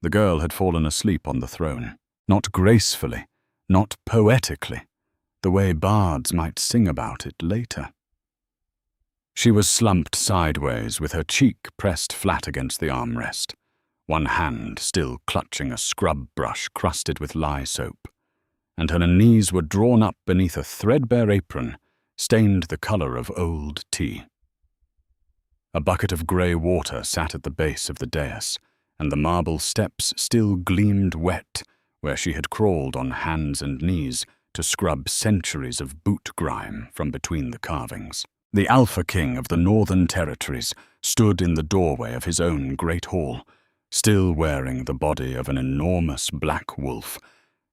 The girl had fallen asleep on the throne, not gracefully, not poetically, the way bards might sing about it later. She was slumped sideways with her cheek pressed flat against the armrest, one hand still clutching a scrub brush crusted with lye soap, and her knees were drawn up beneath a threadbare apron stained the color of old tea. A bucket of grey water sat at the base of the dais, and the marble steps still gleamed wet where she had crawled on hands and knees to scrub centuries of boot grime from between the carvings. The Alpha King of the Northern Territories stood in the doorway of his own great hall, still wearing the body of an enormous black wolf,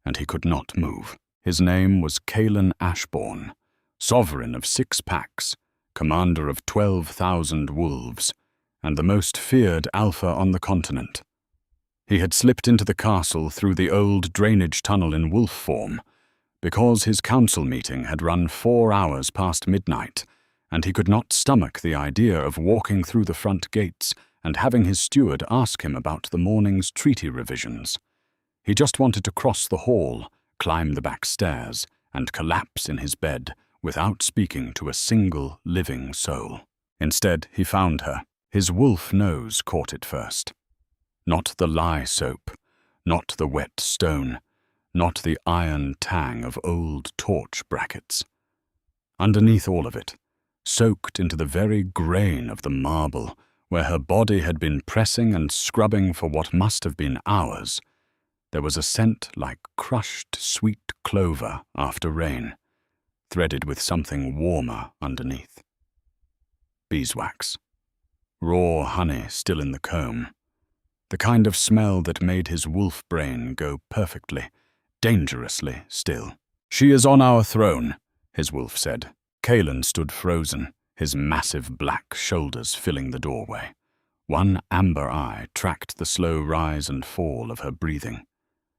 and he could not move. His name was Caelan Ashbourne, sovereign of 6 packs, commander of 12,000 wolves, and the most feared alpha on the continent. He had slipped into the castle through the old drainage tunnel in wolf form, because his council meeting had run 4 hours past midnight, and he could not stomach the idea of walking through the front gates and having his steward ask him about the morning's treaty revisions. He just wanted to cross the hall, climb the back stairs, and collapse in his bed without speaking to a single living soul. Instead, he found her. His wolf nose caught it first. Not the lye soap, not the wet stone, not the iron tang of old torch brackets. Underneath all of it, soaked into the very grain of the marble, where her body had been pressing and scrubbing for what must have been hours, there was a scent like crushed sweet clover after rain, threaded with something warmer underneath. Beeswax. Raw honey still in the comb. The kind of smell that made his wolf brain go perfectly, dangerously still. "She is on our throne," his wolf said. Caelan stood frozen, his massive black shoulders filling the doorway. One amber eye tracked the slow rise and fall of her breathing.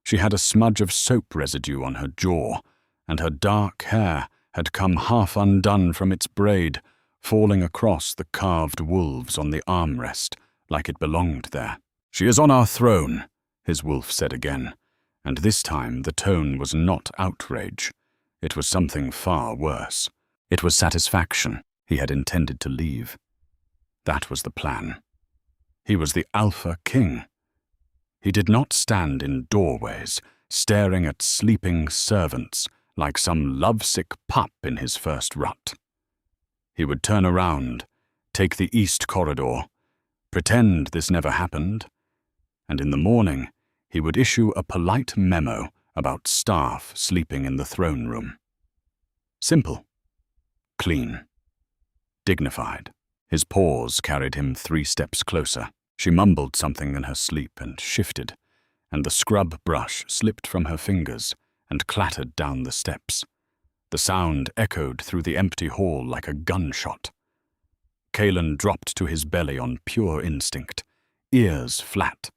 She had a smudge of soap residue on her jaw, and her dark hair had come half undone from its braid, falling across the carved wolves on the armrest like it belonged there. "She is on our throne," his wolf said again, and this time the tone was not outrage. It was something far worse. It was satisfaction. He had intended to leave. That was the plan. He was the Alpha King. He did not stand in doorways, staring at sleeping servants like some lovesick pup in his first rut. He would turn around, take the east corridor, pretend this never happened, and in the morning he would issue a polite memo about staff sleeping in the throne room. Simple. Clean. Dignified. His pause carried him 3 steps closer. She mumbled something in her sleep and shifted, and the scrub brush slipped from her fingers and clattered down the steps. The sound echoed through the empty hall like a gunshot. Caelan dropped to his belly on pure instinct, ears flat,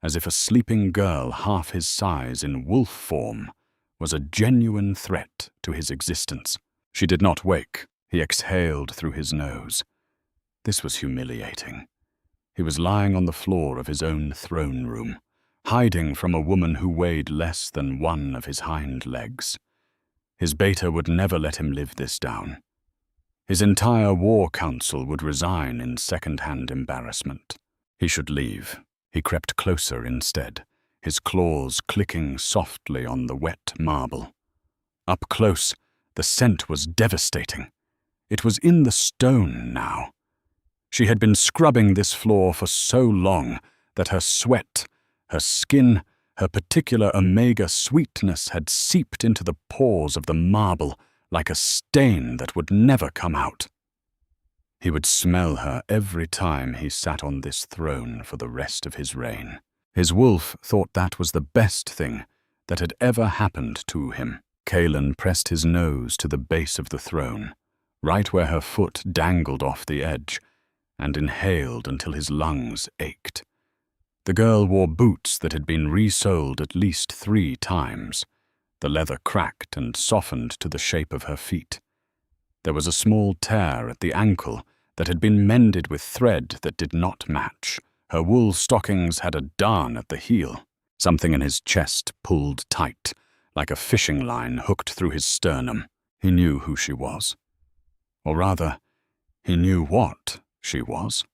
as if a sleeping girl half his size in wolf form was a genuine threat to his existence. She did not wake. He exhaled through his nose. This was humiliating. He was lying on the floor of his own throne room, hiding from a woman who weighed less than one of his hind legs. His beta would never let him live this down. His entire war council would resign in second-hand embarrassment. He should leave. He crept closer instead, his claws clicking softly on the wet marble. Up close, the scent was devastating. It was in the stone now. She had been scrubbing this floor for so long that her sweat, her skin, her particular omega sweetness had seeped into the pores of the marble like a stain that would never come out. He would smell her every time he sat on this throne for the rest of his reign. His wolf thought that was the best thing that had ever happened to him. Caelan pressed his nose to the base of the throne, right where her foot dangled off the edge, and inhaled until his lungs ached. The girl wore boots that had been resoled at least 3 times. The leather cracked and softened to the shape of her feet. There was a small tear at the ankle that had been mended with thread that did not match, Her wool stockings had a darn at the heel. Something in his chest pulled tight, like a fishing line hooked through his sternum. He knew who she was. Or rather, he knew what she was.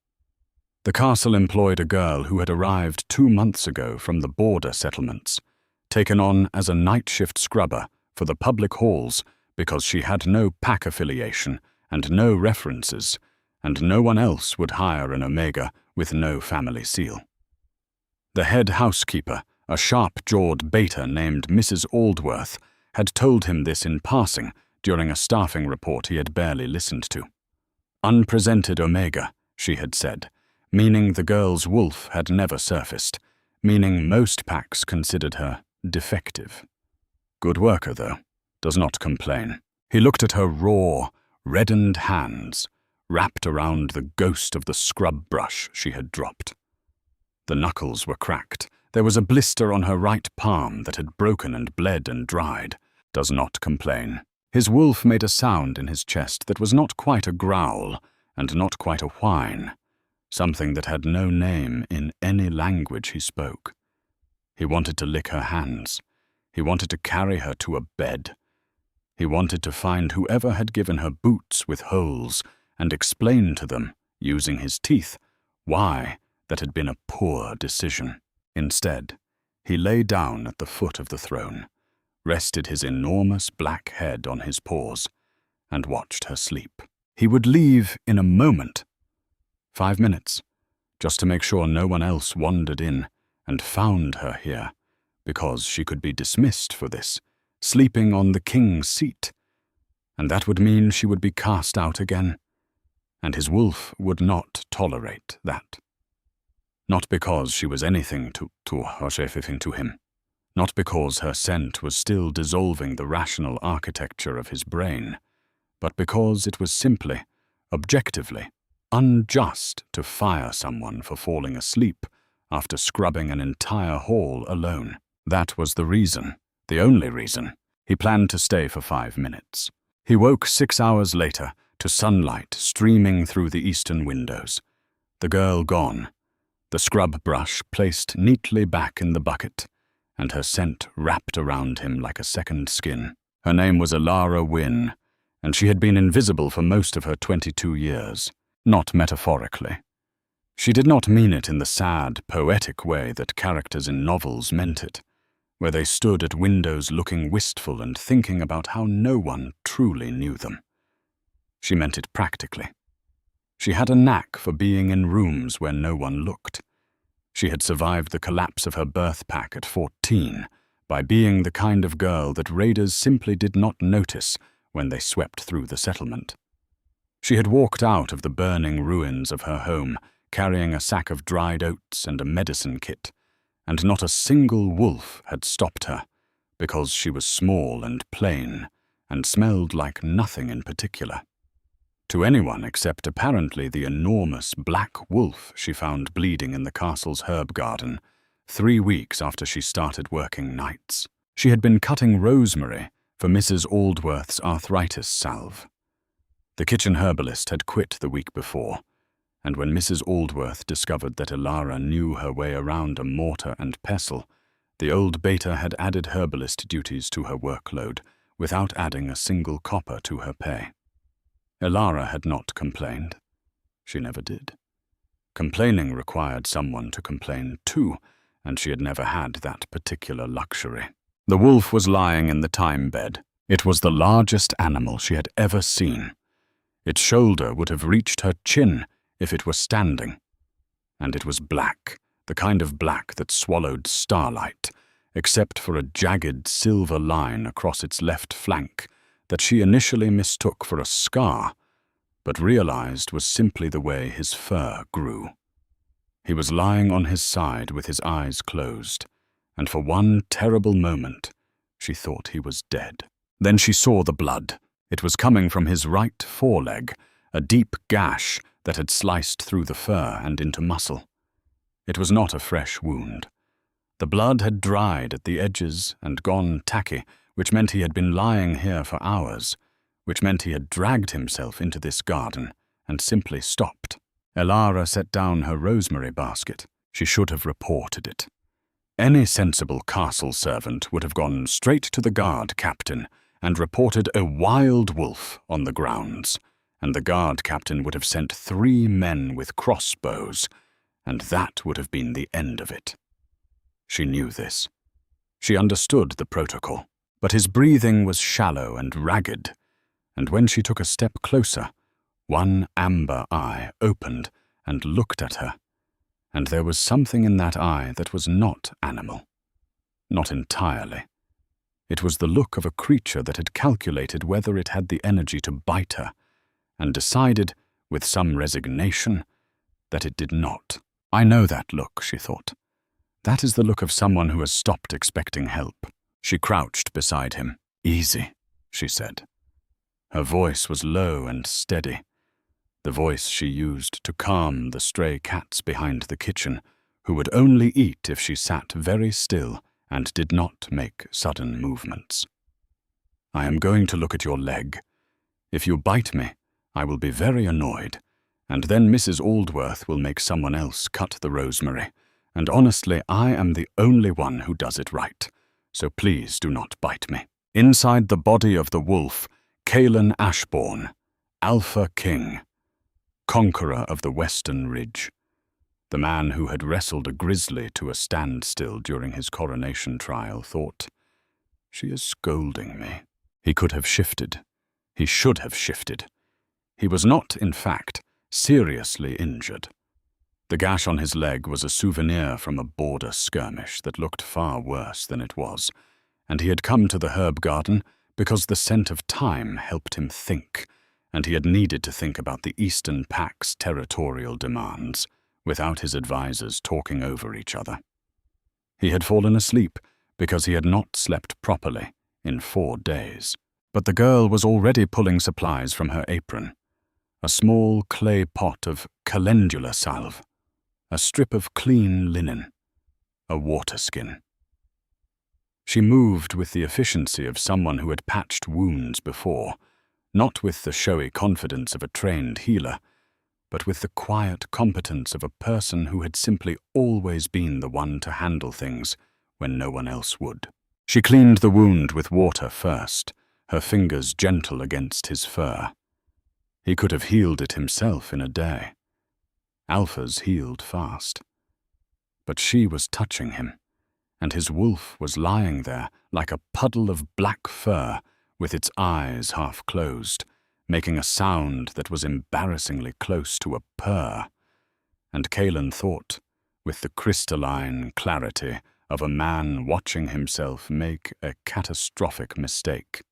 The castle employed a girl who had arrived 2 months ago from the border settlements, taken on as a night shift scrubber for the public halls because she had no pack affiliation and no references, and no one else would hire an Omega with no family seal. The head housekeeper, a sharp-jawed beta named Mrs. Aldworth, had told him this in passing during a staffing report he had barely listened to. Unpresented Omega, she had said, meaning the girl's wolf had never surfaced, meaning most packs considered her defective. Good worker, though, does not complain. He looked at her raw, reddened hands, wrapped around the ghost of the scrub brush she had dropped. The knuckles were cracked. There was a blister on her right palm that had broken and bled and dried. Does not complain. His wolf made a sound in his chest that was not quite a growl and not quite a whine, something that had no name in any language he spoke. He wanted to lick her hands. He wanted to carry her to a bed. He wanted to find whoever had given her boots with holes and explain to them, using his teeth, why that had been a poor decision. Instead, he lay down at the foot of the throne, rested his enormous black head on his paws, and watched her sleep. He would leave in a moment. 5 minutes, just to make sure no one else wandered in and found her here, because she could be dismissed for this, sleeping on the king's seat. And that would mean she would be cast out again, and his wolf would not tolerate that. Not because she was anything to him, not because her scent was still dissolving the rational architecture of his brain, but because it was simply, objectively, unjust to fire someone for falling asleep after scrubbing an entire hall alone. That was the reason, the only reason, he planned to stay for 5 minutes. He woke 6 hours later to sunlight streaming through the eastern windows. The girl gone, the scrub brush placed neatly back in the bucket, and her scent wrapped around him like a second skin. Her name was Elara Wynne, and she had been invisible for most of her 22 years, not metaphorically. She did not mean it in the sad, poetic way that characters in novels meant it, where they stood at windows looking wistful and thinking about how no one truly knew them. She meant it practically. She had a knack for being in rooms where no one looked. She had survived the collapse of her birth pack at 14 by being the kind of girl that raiders simply did not notice when they swept through the settlement. She had walked out of the burning ruins of her home, carrying a sack of dried oats and a medicine kit, and not a single wolf had stopped her, because she was small and plain, and smelled like nothing in particular. To anyone except apparently the enormous black wolf she found bleeding in the castle's herb garden 3 weeks after she started working nights. She had been cutting rosemary for Mrs. Aldworth's arthritis salve. The kitchen herbalist had quit the week before, and when Mrs. Aldworth discovered that Elara knew her way around a mortar and pestle, the old beta had added herbalist duties to her workload without adding a single copper to her pay. Elara had not complained. She never did. Complaining required someone to complain to, and she had never had that particular luxury. The wolf was lying in the thyme bed. It was the largest animal she had ever seen. Its shoulder would have reached her chin if it were standing. And it was black, the kind of black that swallowed starlight, except for a jagged silver line across its left flank that she initially mistook for a scar, but realized was simply the way his fur grew. He was lying on his side with his eyes closed, and for one terrible moment, she thought he was dead. Then she saw the blood. It was coming from his right foreleg, a deep gash that had sliced through the fur and into muscle. It was not a fresh wound. The blood had dried at the edges and gone tacky, which meant he had been lying here for hours, which meant he had dragged himself into this garden and simply stopped. Elara set down her rosemary basket. She should have reported it. Any sensible castle servant would have gone straight to the guard captain and reported a wild wolf on the grounds, and the guard captain would have sent 3 men with crossbows, and that would have been the end of it. She knew this. She understood the protocol, but his breathing was shallow and ragged, and when she took a step closer, one amber eye opened and looked at her, and there was something in that eye that was not animal. Not entirely. It was the look of a creature that had calculated whether it had the energy to bite her, and decided, with some resignation, that it did not. I know that look, she thought. That is the look of someone who has stopped expecting help. She crouched beside him. Easy, she said. Her voice was low and steady, the voice she used to calm the stray cats behind the kitchen, who would only eat if she sat very still and did not make sudden movements. I am going to look at your leg. If you bite me, I will be very annoyed, and then Mrs. Aldworth will make someone else cut the rosemary, and honestly, I am the only one who does it right, so please do not bite me. Inside the body of the wolf, Caelan Ashbourne, Alpha King, conqueror of the Western Ridge, the man who had wrestled a grizzly to a standstill during his coronation trial, thought, "She is scolding me." He could have shifted. He should have shifted. He was not, in fact, seriously injured. The gash on his leg was a souvenir from a border skirmish that looked far worse than it was, and he had come to the herb garden because the scent of thyme helped him think, and he had needed to think about the Eastern Pact's territorial demands, without his advisors talking over each other. He had fallen asleep because he had not slept properly in 4 days. But the girl was already pulling supplies from her apron. A small clay pot of calendula salve, a strip of clean linen, a water skin. She moved with the efficiency of someone who had patched wounds before, not with the showy confidence of a trained healer, but with the quiet competence of a person who had simply always been the one to handle things when no one else would. She cleaned the wound with water first, her fingers gentle against his fur. He could have healed it himself in a day. Alpha's healed fast. But she was touching him, and his wolf was lying there like a puddle of black fur with its eyes half closed, making a sound that was embarrassingly close to a purr. And Caelan thought, with the crystalline clarity of a man watching himself make a catastrophic mistake,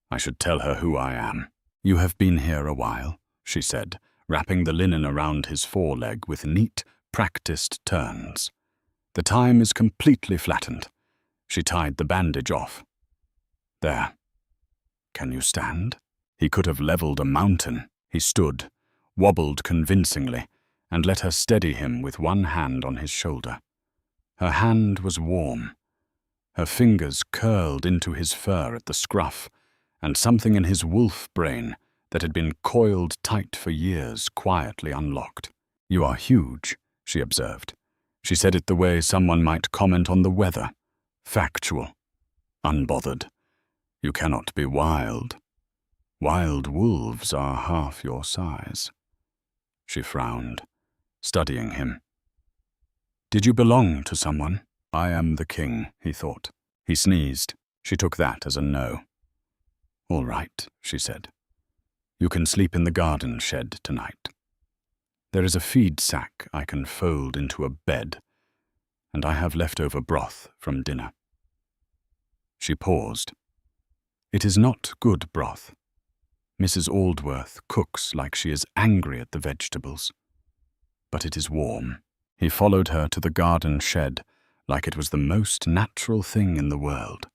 "I should tell her who I am." "You have been here a while," she said, wrapping the linen around his foreleg with neat, practiced turns. "The time is completely flattened." She tied the bandage off. "There. Can you stand?" He could have leveled a mountain. He stood, wobbled convincingly, and let her steady him with one hand on his shoulder. Her hand was warm. Her fingers curled into his fur at the scruff, and something in his wolf brain that had been coiled tight for years quietly unlocked. "You are huge," she observed. She said it the way someone might comment on the weather. Factual. Unbothered. "You cannot be wild. Wild wolves are half your size." She frowned, studying him. "Did you belong to someone?" "I am the king," he thought. He sneezed. She took that as a no. "All right," she said. "You can sleep in the garden shed tonight. There is a feed sack I can fold into a bed, and I have leftover broth from dinner." She paused. "It is not good broth. Mrs. Aldworth cooks like she is angry at the vegetables. But it is warm." He followed her to the garden shed like it was the most natural thing in the world.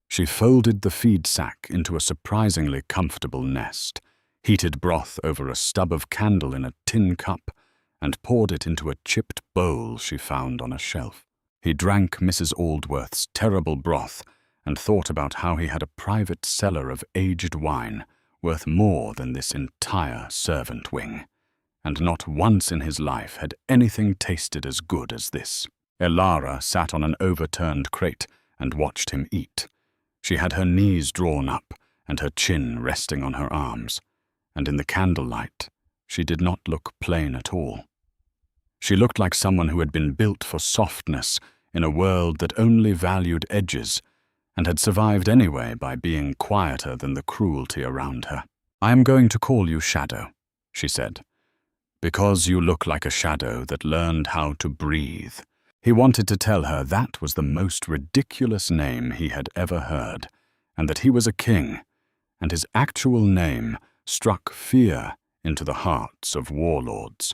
She folded the feed sack into a surprisingly comfortable nest, heated broth over a stub of candle in a tin cup, and poured it into a chipped bowl she found on a shelf. He drank Mrs. Aldworth's terrible broth and thought about how he had a private cellar of aged wine worth more than this entire servant wing, and not once in his life had anything tasted as good as this. Elara sat on an overturned crate and watched him eat. She had her knees drawn up and her chin resting on her arms, and in the candlelight she did not look plain at all. She looked like someone who had been built for softness in a world that only valued edges, and had survived anyway by being quieter than the cruelty around her. "I am going to call you Shadow," she said, "because you look like a shadow that learned how to breathe." He wanted to tell her that was the most ridiculous name he had ever heard, and that he was a king, and his actual name struck fear into the hearts of warlords,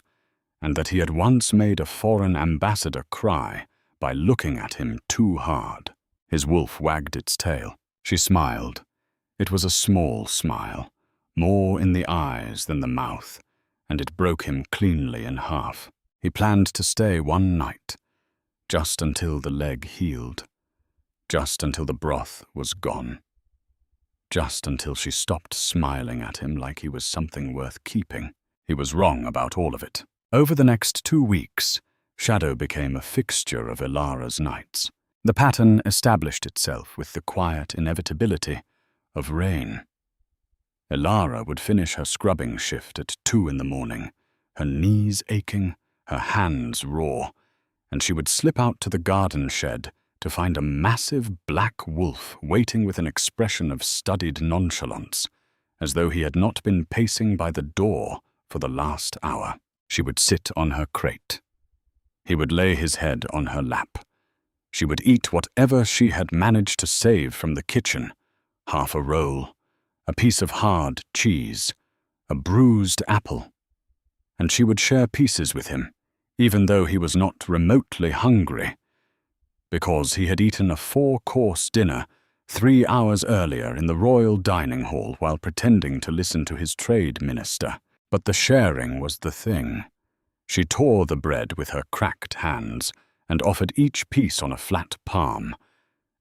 and that he had once made a foreign ambassador cry by looking at him too hard. His wolf wagged its tail. She smiled. It was a small smile, more in the eyes than the mouth, and it broke him cleanly in half. He planned to stay one night, just until the leg healed, just until the broth was gone, just until she stopped smiling at him like he was something worth keeping. He was wrong about all of it. Over the next 2 weeks, Shadow became a fixture of Elara's nights. The pattern established itself with the quiet inevitability of rain. Elara would finish her scrubbing shift at 2 in the morning, her knees aching, her hands raw, and she would slip out to the garden shed to find a massive black wolf waiting with an expression of studied nonchalance, as though he had not been pacing by the door for the last hour. She would sit on her crate. He would lay his head on her lap. She would eat whatever she had managed to save from the kitchen, half a roll, a piece of hard cheese, a bruised apple, and she would share pieces with him, even though he was not remotely hungry, because he had eaten a 4-course dinner 3 hours earlier in the royal dining hall while pretending to listen to his trade minister. But the sharing was the thing. She tore the bread with her cracked hands and offered each piece on a flat palm,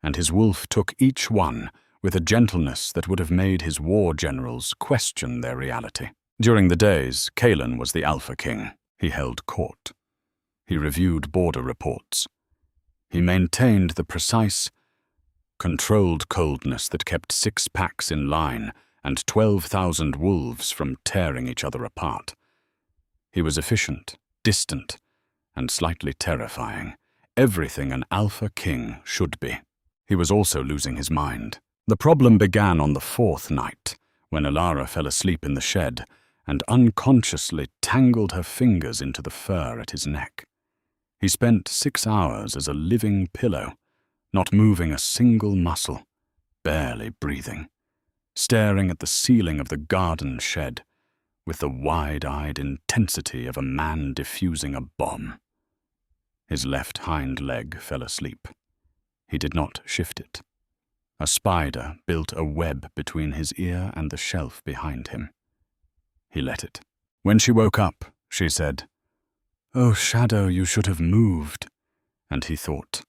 and his wolf took each one with a gentleness that would have made his war generals question their reality. During the days, Kalen was the Alpha King. He held court. He reviewed border reports. He maintained the precise, controlled coldness that kept 6 packs in line and 12,000 wolves from tearing each other apart. He was efficient, distant, and slightly terrifying, everything an Alpha King should be. He was also losing his mind. The problem began on the 4th night, when Elara fell asleep in the shed and unconsciously tangled her fingers into the fur at his neck. He spent 6 hours as a living pillow, not moving a single muscle, barely breathing, staring at the ceiling of the garden shed with the wide-eyed intensity of a man defusing a bomb. His left hind leg fell asleep. He did not shift it. A spider built a web between his ear and the shelf behind him. He let it. When she woke up, she said, "Oh, Shadow, you should have moved." And he thought,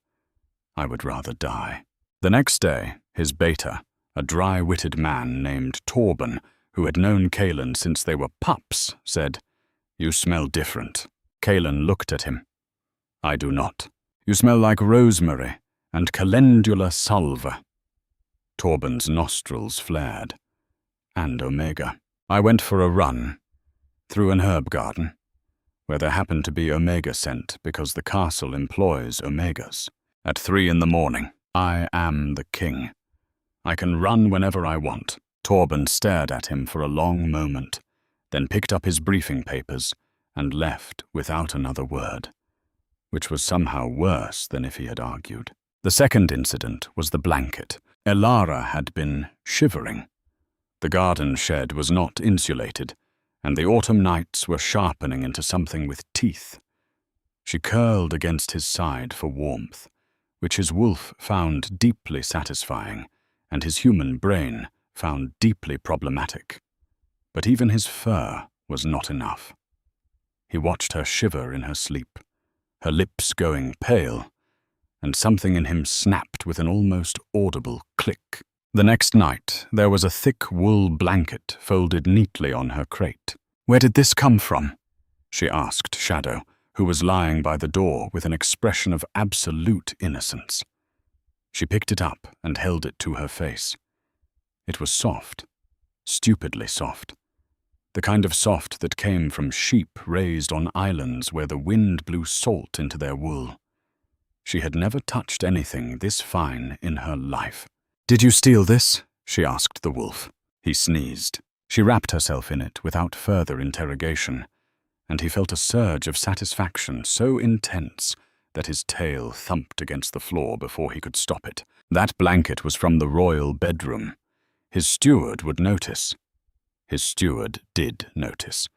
"I would rather die." The next day, his beta, a dry-witted man named Torben, who had known Kalen since they were pups, said, "You smell different." Kalen looked at him. "I do not. You smell like rosemary and calendula salva." Torben's nostrils flared. "And omega." I went for a run, through an herb garden, where there happened to be omega scent because the castle employs omegas. At 3 in the morning, I am the king. I can run whenever I want. Torben stared at him for a long moment, then picked up his briefing papers and left without another word, which was somehow worse than if he had argued. The second incident was the blanket. Elara had been shivering. The garden shed was not insulated, and the autumn nights were sharpening into something with teeth. She curled against his side for warmth, which his wolf found deeply satisfying, and his human brain found deeply problematic. But even his fur was not enough. He watched her shiver in her sleep, her lips going pale, and something in him snapped with an almost audible click. The next night, there was a thick wool blanket folded neatly on her crate. "Where did this come from?" she asked Shadow, who was lying by the door with an expression of absolute innocence. She picked it up and held it to her face. It was soft, stupidly soft. The kind of soft that came from sheep raised on islands where the wind blew salt into their wool. She had never touched anything this fine in her life. "Did you steal this?" she asked the wolf. He sneezed. She wrapped herself in it without further interrogation, and he felt a surge of satisfaction so intense that his tail thumped against the floor before he could stop it. That blanket was from the royal bedroom. His steward would notice. His steward did notice.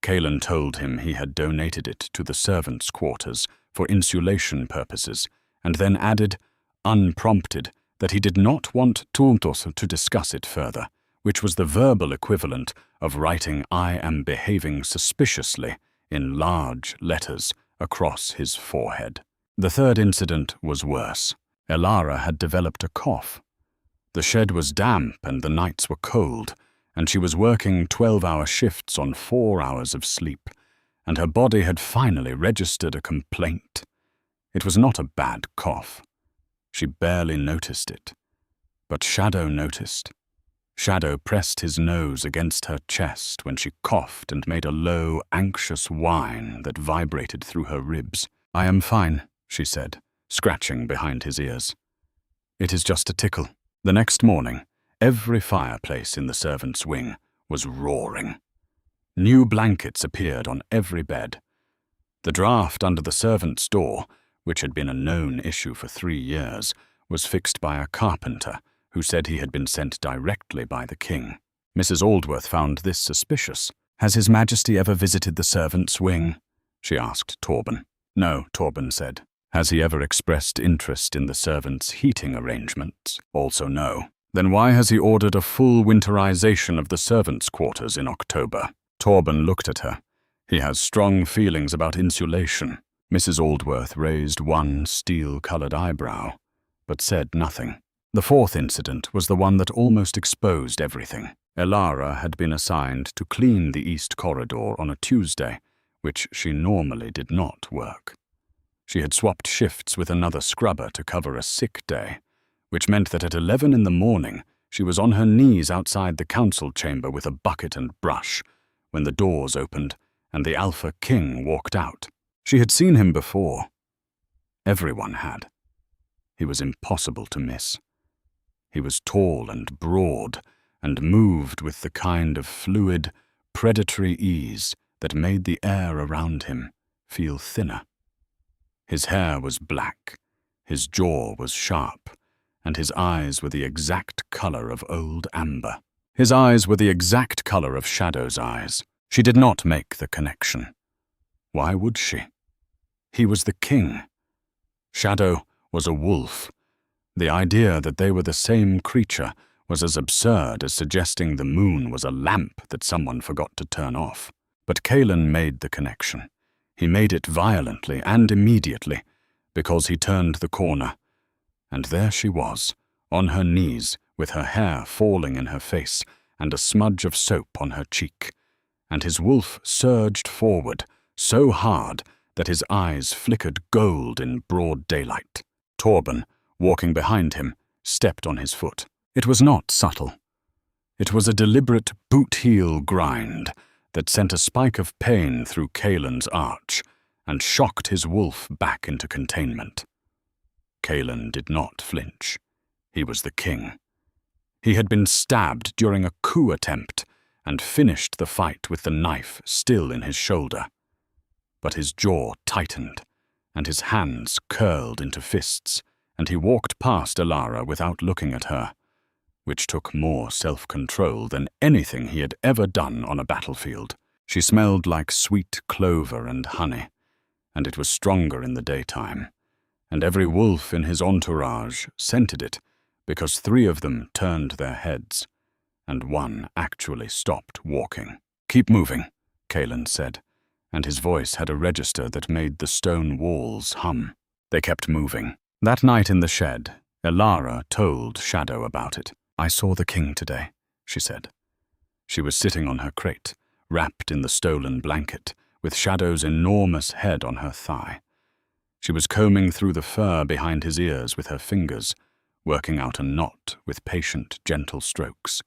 Kaelan told him he had donated it to the servants' quarters for insulation purposes, and then added, unprompted, that he did not want Tuuntos to discuss it further, which was the verbal equivalent of writing "I am behaving suspiciously" in large letters across his forehead. The third incident was worse. Elara had developed a cough. The shed was damp and the nights were cold, and she was working 12-hour shifts on 4 hours of sleep, and her body had finally registered a complaint. It was not a bad cough. She barely noticed it. But Shadow noticed. Shadow pressed his nose against her chest when she coughed and made a low, anxious whine that vibrated through her ribs. "I am fine," she said, scratching behind his ears. "It is just a tickle." The next morning, every fireplace in the servants' wing was roaring. New blankets appeared on every bed. The draft under the servants' door, which had been a known issue for 3 years, was fixed by a carpenter who said he had been sent directly by the king. Mrs. Aldworth found this suspicious. "Has His Majesty ever visited the servants' wing?" she asked Torben. "No," Torben said. "Has he ever expressed interest in the servants' heating arrangements?" Also no. "Then why has he ordered a full winterization of the servants' quarters in October?" Torben looked at her. "He has strong feelings about insulation." Mrs. Aldworth raised one steel-colored eyebrow, but said nothing. The fourth incident was the one that almost exposed everything. Elara had been assigned to clean the East Corridor on a Tuesday, which she normally did not work. She had swapped shifts with another scrubber to cover a sick day, which meant that at 11 in the morning she was on her knees outside the council chamber with a bucket and brush when the doors opened and the Alpha King walked out. She had seen him before. Everyone had. He was impossible to miss. He was tall and broad and moved with the kind of fluid, predatory ease that made the air around him feel thinner. His hair was black, his jaw was sharp, and his eyes were the exact color of old amber. His eyes were the exact color of Shadow's eyes. She did not make the connection. Why would she? He was the king. Shadow was a wolf. The idea that they were the same creature was as absurd as suggesting the moon was a lamp that someone forgot to turn off. But Kaelan made the connection. He made it violently and immediately, because he turned the corner. And there she was, on her knees, with her hair falling in her face and a smudge of soap on her cheek. And his wolf surged forward, so hard that his eyes flickered gold in broad daylight. Torben, walking behind him, stepped on his foot. It was not subtle. It was a deliberate boot-heel grind that sent a spike of pain through Kaelan's arch and shocked his wolf back into containment. Kaelan did not flinch. He was the king. He had been stabbed during a coup attempt and finished the fight with the knife still in his shoulder. But his jaw tightened, and his hands curled into fists, and he walked past Elara without looking at her, which took more self-control than anything he had ever done on a battlefield. She smelled like sweet clover and honey, and it was stronger in the daytime, and every wolf in his entourage scented it because 3 of them turned their heads, and 1 actually stopped walking. "Keep moving," Kaelan said, and his voice had a register that made the stone walls hum. They kept moving. That night in the shed, Elara told Shadow about it. "I saw the king today," she said. She was sitting on her crate, wrapped in the stolen blanket, with Shadow's enormous head on her thigh. She was combing through the fur behind his ears with her fingers, working out a knot with patient, gentle strokes.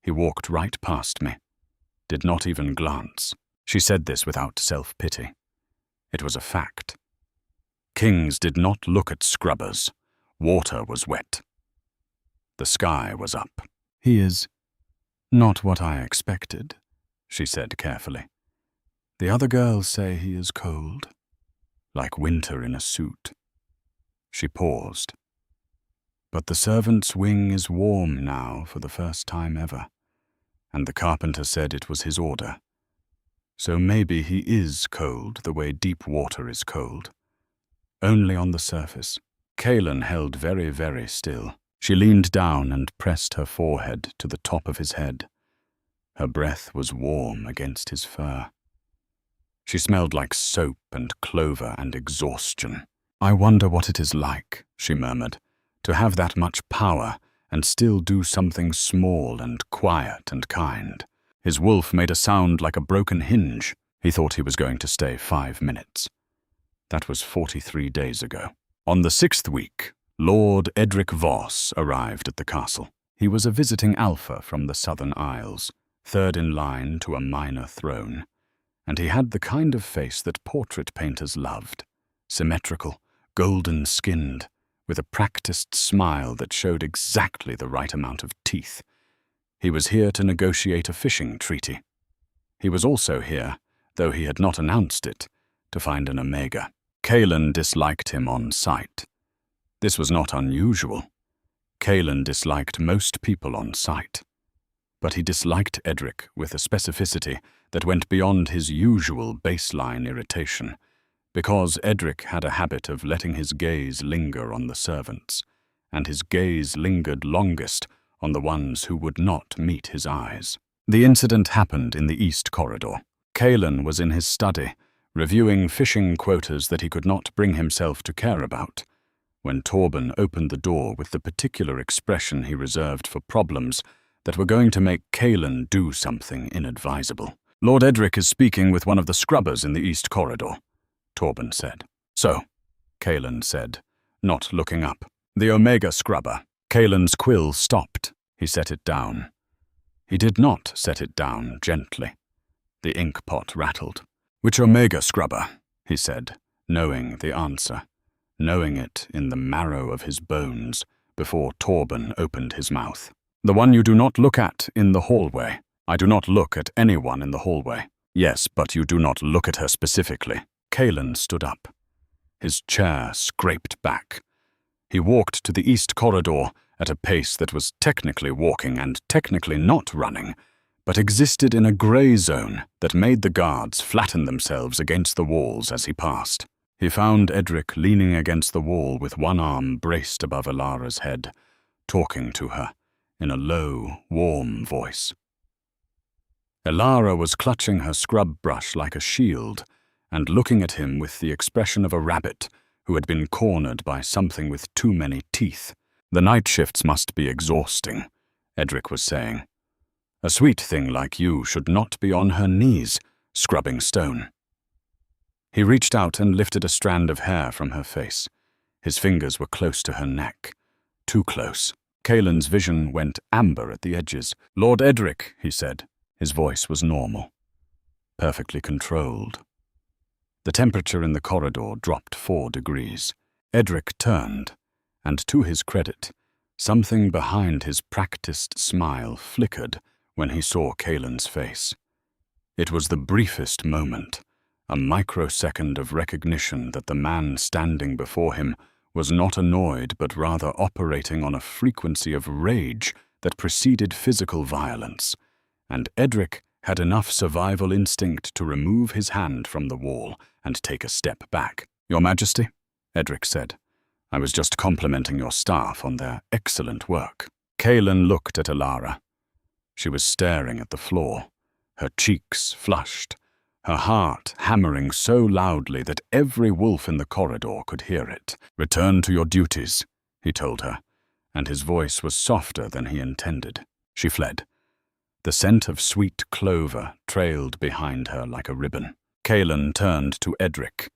He walked right past me, did not even glance. She said this without self-pity. It was a fact. Kings did not look at scrubbers. Water was wet. The sky was up. "He is not what I expected," she said carefully. "The other girls say he is cold, like winter in a suit." She paused. "But the servant's wing is warm now for the first time ever, and the carpenter said it was his order. So maybe he is cold the way deep water is cold. Only on the surface." Kaelin held very, very still. She leaned down and pressed her forehead to the top of his head. Her breath was warm against his fur. She smelled like soap and clover and exhaustion. "I wonder what it is like," she murmured, "to have that much power and still do something small and quiet and kind." His wolf made a sound like a broken hinge. He thought he was going to stay 5 minutes. That was 43 days ago. On the 6th week, Lord Edric Voss arrived at the castle. He was a visiting alpha from the Southern Isles, third in line to a minor throne, and he had the kind of face that portrait painters loved, symmetrical, golden-skinned, with a practiced smile that showed exactly the right amount of teeth. He was here to negotiate a fishing treaty. He was also here, though he had not announced it, to find an Omega. Kaelin disliked him on sight. This was not unusual. Kaelin disliked most people on sight. But he disliked Edric with a specificity that went beyond his usual baseline irritation, because Edric had a habit of letting his gaze linger on the servants, and his gaze lingered longest on the ones who would not meet his eyes. The incident happened in the East Corridor. Kaelin was in his study, reviewing fishing quotas that he could not bring himself to care about, when Torben opened the door with the particular expression he reserved for problems that were going to make Kaelin do something inadvisable. "Lord Edric is speaking with one of the scrubbers in the East Corridor," Torben said. "So," Kaelin said, not looking up. "The Omega scrubber." Kaelin's quill stopped. He set it down. He did not set it down gently. The ink pot rattled. "Which Omega scrubber?" he said, knowing the answer, knowing it in the marrow of his bones, before Torben opened his mouth. "The one you do not look at in the hallway." "I do not look at anyone in the hallway." "Yes, but you do not look at her specifically." Kaelin stood up. His chair scraped back. He walked to the East Corridor at a pace that was technically walking and technically not running, but existed in a grey zone that made the guards flatten themselves against the walls as he passed. He found Edric leaning against the wall with one arm braced above Alara's head, talking to her in a low, warm voice. Alara was clutching her scrub brush like a shield and looking at him with the expression of a rabbit who had been cornered by something with too many teeth. "The night shifts must be exhausting," Edric was saying. "A sweet thing like you should not be on her knees, scrubbing stone." He reached out and lifted a strand of hair from her face. His fingers were close to her neck. Too close. Kaelin's vision went amber at the edges. "Lord Edric," he said. His voice was normal, perfectly controlled. The temperature in the corridor dropped 4 degrees. Edric turned, and to his credit, something behind his practiced smile flickered when he saw Kaelin's face. It was the briefest moment, a microsecond of recognition that the man standing before him was not annoyed but rather operating on a frequency of rage that preceded physical violence, and Edric had enough survival instinct to remove his hand from the wall and take a step back. "Your Majesty," Edric said, "I was just complimenting your staff on their excellent work." Kaelin looked at Alara. She was staring at the floor, her cheeks flushed, her heart hammering so loudly that every wolf in the corridor could hear it. "Return to your duties," he told her, and his voice was softer than he intended. She fled. The scent of sweet clover trailed behind her like a ribbon. Kaelan turned to Edric.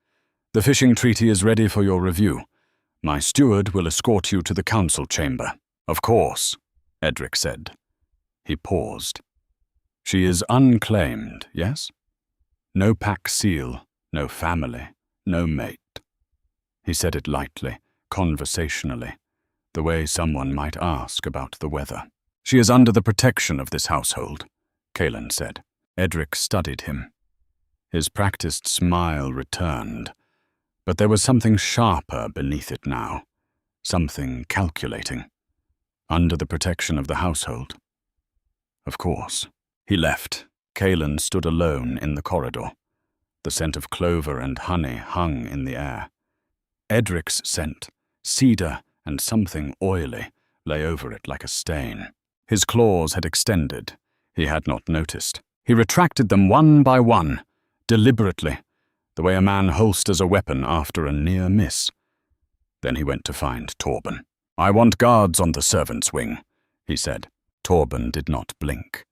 "The fishing treaty is ready for your review. My steward will escort you to the council chamber." "Of course," Edric said. He paused. "She is unclaimed, yes? No pack seal, no family, no mate." He said it lightly, conversationally, the way someone might ask about the weather. "She is under the protection of this household," Kaelan said. Edric studied him. His practiced smile returned, but there was something sharper beneath it now, something calculating. Under the protection of the household. Of course. He left. Kaelan stood alone in the corridor. The scent of clover and honey hung in the air. Edric's scent, cedar and something oily, lay over it like a stain. His claws had extended. He had not noticed. He retracted them one by one, deliberately, the way a man holsters a weapon after a near miss. Then he went to find Torben. "I want guards on the servants' wing," he said. Torben did not blink.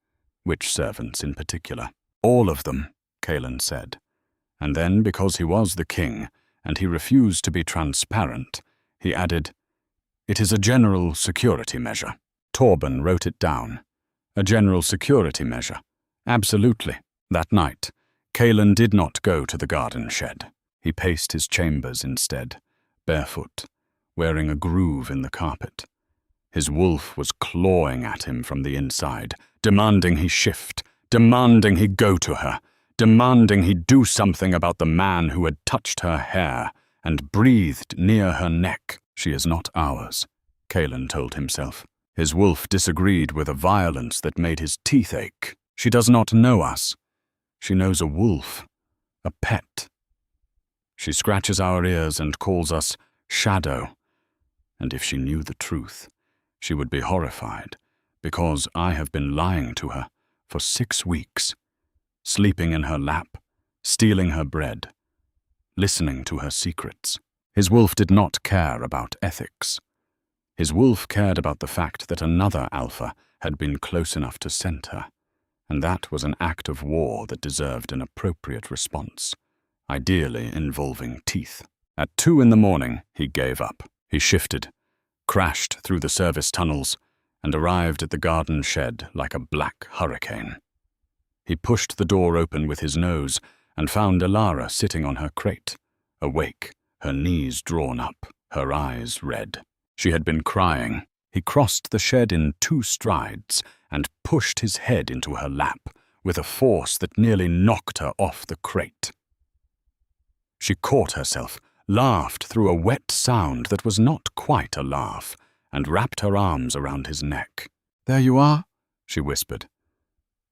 Which servants in particular? "All of them," Kaelan said. And then, because he was the king, and he refused to be transparent, he added, "It is a general security measure." Torben wrote it down. A general security measure. Absolutely. That night, Kaelan did not go to the garden shed. He paced his chambers instead, barefoot, wearing a groove in the carpet. His wolf was clawing at him from the inside, demanding he shift, demanding he go to her, demanding he do something about the man who had touched her hair and breathed near her neck. "She is not ours," Kaelan told himself. His wolf disagreed with a violence that made his teeth ache. "She does not know us. She knows a wolf, a pet. She scratches our ears and calls us shadow. And if she knew the truth, she would be horrified, because I have been lying to her for 6 weeks, sleeping in her lap, stealing her bread, listening to her secrets." His wolf did not care about ethics. His wolf cared about the fact that another alpha had been close enough to scent her, and that was an act of war that deserved an appropriate response, ideally involving teeth. At 2 a.m, he gave up. He shifted, crashed through the service tunnels, and arrived at the garden shed like a black hurricane. He pushed the door open with his nose and found Elara sitting on her crate, awake, her knees drawn up, her eyes red. She had been crying. He crossed the shed in 2 strides and pushed his head into her lap with a force that nearly knocked her off the crate. She caught herself, laughed through a wet sound that was not quite a laugh, and wrapped her arms around his neck. "There you are," she whispered.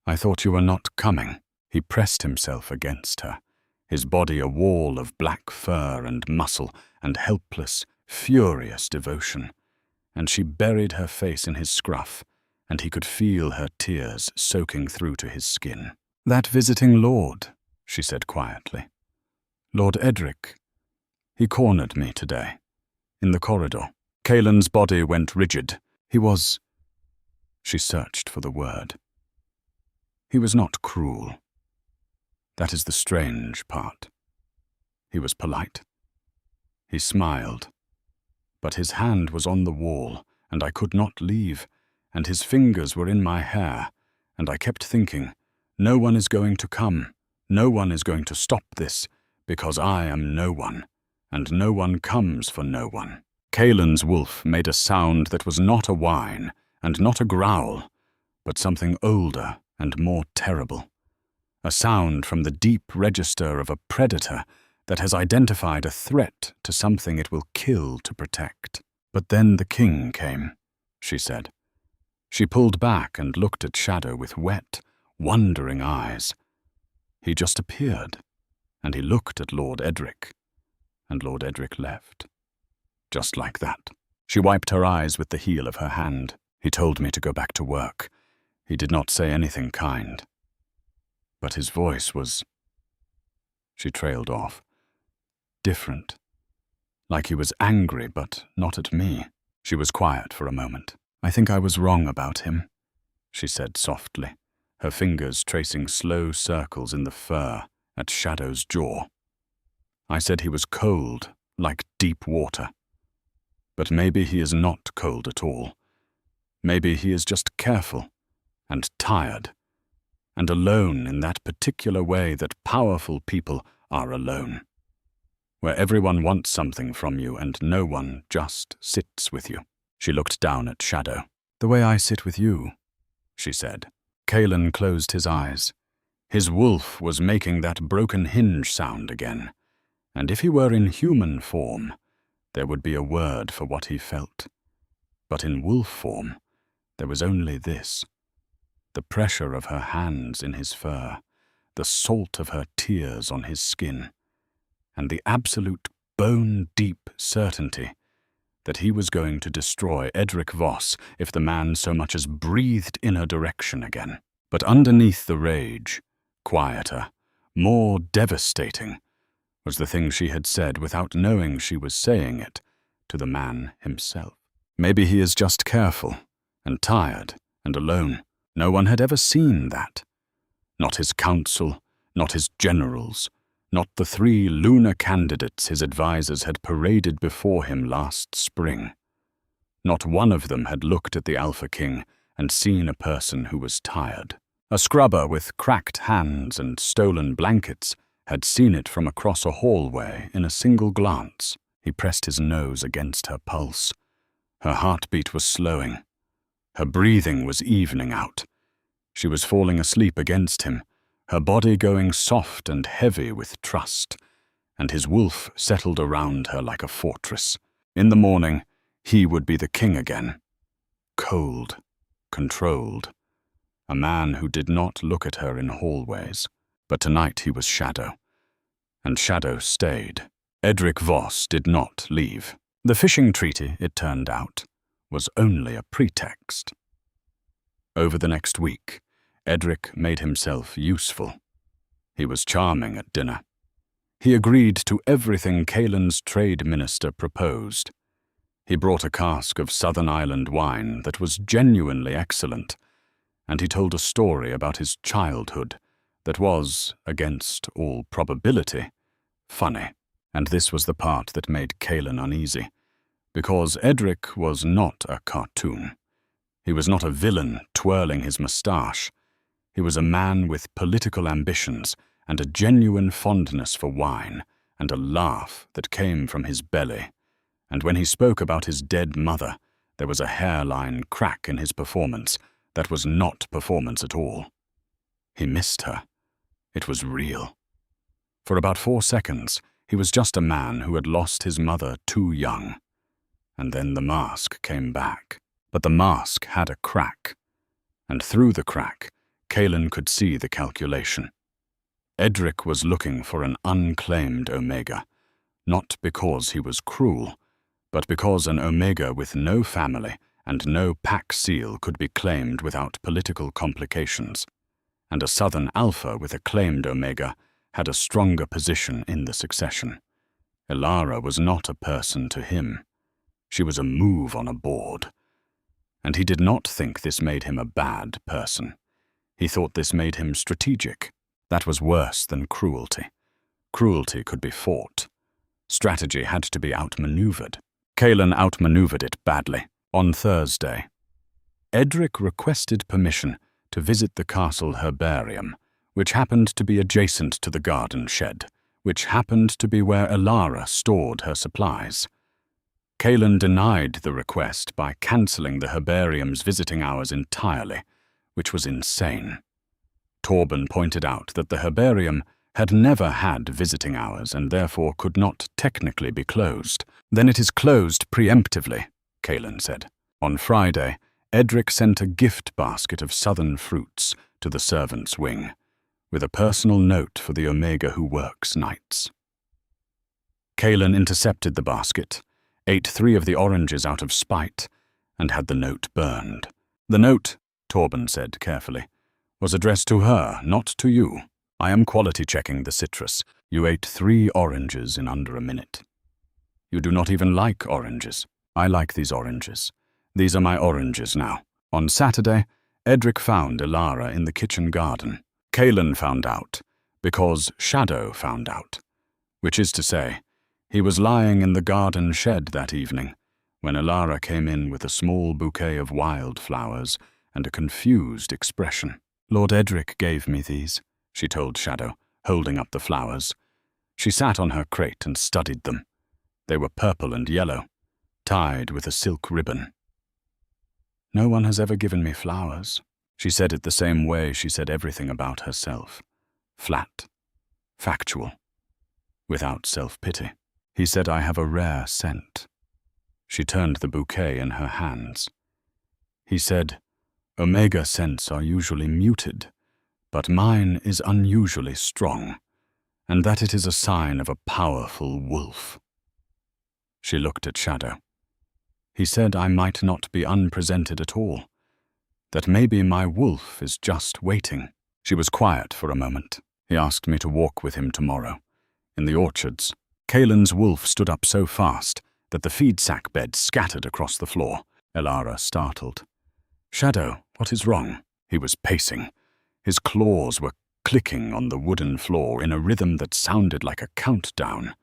"I thought you were not coming." He pressed himself against her, his body a wall of black fur and muscle and helpless, furious devotion, and she buried her face in his scruff, and he could feel her tears soaking through to his skin. "That visiting lord," she said quietly. "Lord Edric. He cornered me today, in the corridor." Kaelan's body went rigid. He was... She searched for the word. He was not cruel. That is the strange part. He was polite. He smiled. But his hand was on the wall, and I could not leave, and his fingers were in my hair, and I kept thinking, no one is going to come, no one is going to stop this, because I am no one, and no one comes for no one. Kaelan's wolf made a sound that was not a whine, and not a growl, but something older and more terrible. A sound from the deep register of a predator that has identified a threat to something it will kill to protect. "But then the king came," she said. She pulled back and looked at Shadow with wet, wondering eyes. He just appeared, and he looked at Lord Edric, and Lord Edric left. Just like that. She wiped her eyes with the heel of her hand. "He told me to go back to work. He did not say anything kind. But his voice was..." She trailed off. "Different. Like he was angry, but not at me." She was quiet for a moment. "I think I was wrong about him," she said softly, her fingers tracing slow circles in the fur at Shadow's jaw. I said he was cold, like deep water. But maybe he is not cold at all. Maybe he is just careful and tired and alone in that particular way that powerful people are alone, where everyone wants something from you and no one just sits with you. She looked down at Shadow. "The way I sit with you," she said. Kalen closed his eyes. His wolf was making that broken hinge sound again, and if he were in human form, there would be a word for what he felt. But in wolf form, there was only this: the pressure of her hands in his fur, the salt of her tears on his skin, and the absolute bone-deep certainty that he was going to destroy Edric Voss if the man so much as breathed in her direction again. But underneath the rage, quieter, more devastating, was the thing she had said without knowing she was saying it to the man himself. Maybe he is just careful and tired and alone. No one had ever seen that. Not his council, not his generals, not the 3 lunar candidates his advisers had paraded before him last spring. Not one of them had looked at the Alpha King and seen a person who was tired. A scrubber with cracked hands and stolen blankets had seen it from across a hallway in a single glance. He pressed his nose against her pulse. Her heartbeat was slowing. Her breathing was evening out. She was falling asleep against him, her body going soft and heavy with trust, and his wolf settled around her like a fortress. In the morning, he would be the king again. Cold, controlled. A man who did not look at her in hallways. But tonight he was Shadow. And Shadow stayed. Edric Voss did not leave. The fishing treaty, it turned out, was only a pretext. Over the next week, Edric made himself useful. He was charming at dinner. He agreed to everything Kalen's trade minister proposed. He brought a cask of Southern Island wine that was genuinely excellent, and he told a story about his childhood that was, against all probability, funny. And this was the part that made Kalen uneasy, because Edric was not a cartoon. He was not a villain twirling his moustache. He was a man with political ambitions and a genuine fondness for wine and a laugh that came from his belly. And when he spoke about his dead mother, there was a hairline crack in his performance that was not performance at all. He missed her. It was real. For about 4 seconds, he was just a man who had lost his mother too young. And then the mask came back. But the mask had a crack. And through the crack, Kalen could see the calculation. Edric was looking for an unclaimed Omega, not because he was cruel, but because an Omega with no family and no pack seal could be claimed without political complications, and a Southern Alpha with a claimed Omega had a stronger position in the succession. Elara was not a person to him. She was a move on a board. And he did not think this made him a bad person. He thought this made him strategic. That was worse than cruelty. Cruelty could be fought. Strategy had to be outmaneuvered. Kalen outmaneuvered it badly. On Thursday, Edric requested permission to visit the castle herbarium, which happened to be adjacent to the garden shed, which happened to be where Elara stored her supplies. Kalen denied the request by cancelling the herbarium's visiting hours entirely, which was insane. Torben pointed out that the herbarium had never had visiting hours and therefore could not technically be closed. Then it is closed preemptively, Kalen said. On Friday, Edric sent a gift basket of southern fruits to the servants' wing, with a personal note for the Omega who works nights. Kalen intercepted the basket, ate 3 of the oranges out of spite, and had the note burned. The note, Torben said carefully, was addressed to her, not to you. I am quality-checking the citrus. You ate 3 oranges in under a minute. You do not even like oranges. I like these oranges. These are my oranges now. On Saturday, Edric found Elara in the kitchen garden. Kalen found out, because Shadow found out. Which is to say, he was lying in the garden shed that evening when Elara came in with a small bouquet of wildflowers and a confused expression. "Lord Edric gave me these," she told Shadow, holding up the flowers. She sat on her crate and studied them. They were purple and yellow, tied with a silk ribbon. "No one has ever given me flowers." She said it the same way she said everything about herself. Flat, factual, without self-pity. "He said I have a rare scent." She turned the bouquet in her hands. "He said, Omega scents are usually muted, but mine is unusually strong, and that it is a sign of a powerful wolf." She looked at Shadow. "He said I might not be unpresented at all, that maybe my wolf is just waiting." She was quiet for a moment. "He asked me to walk with him tomorrow, in the orchards." Kaelin's wolf stood up so fast that the feed sack bed scattered across the floor. Elara startled. "Shadow, what is wrong?" He was pacing. His claws were clicking on the wooden floor in a rhythm that sounded like a countdown.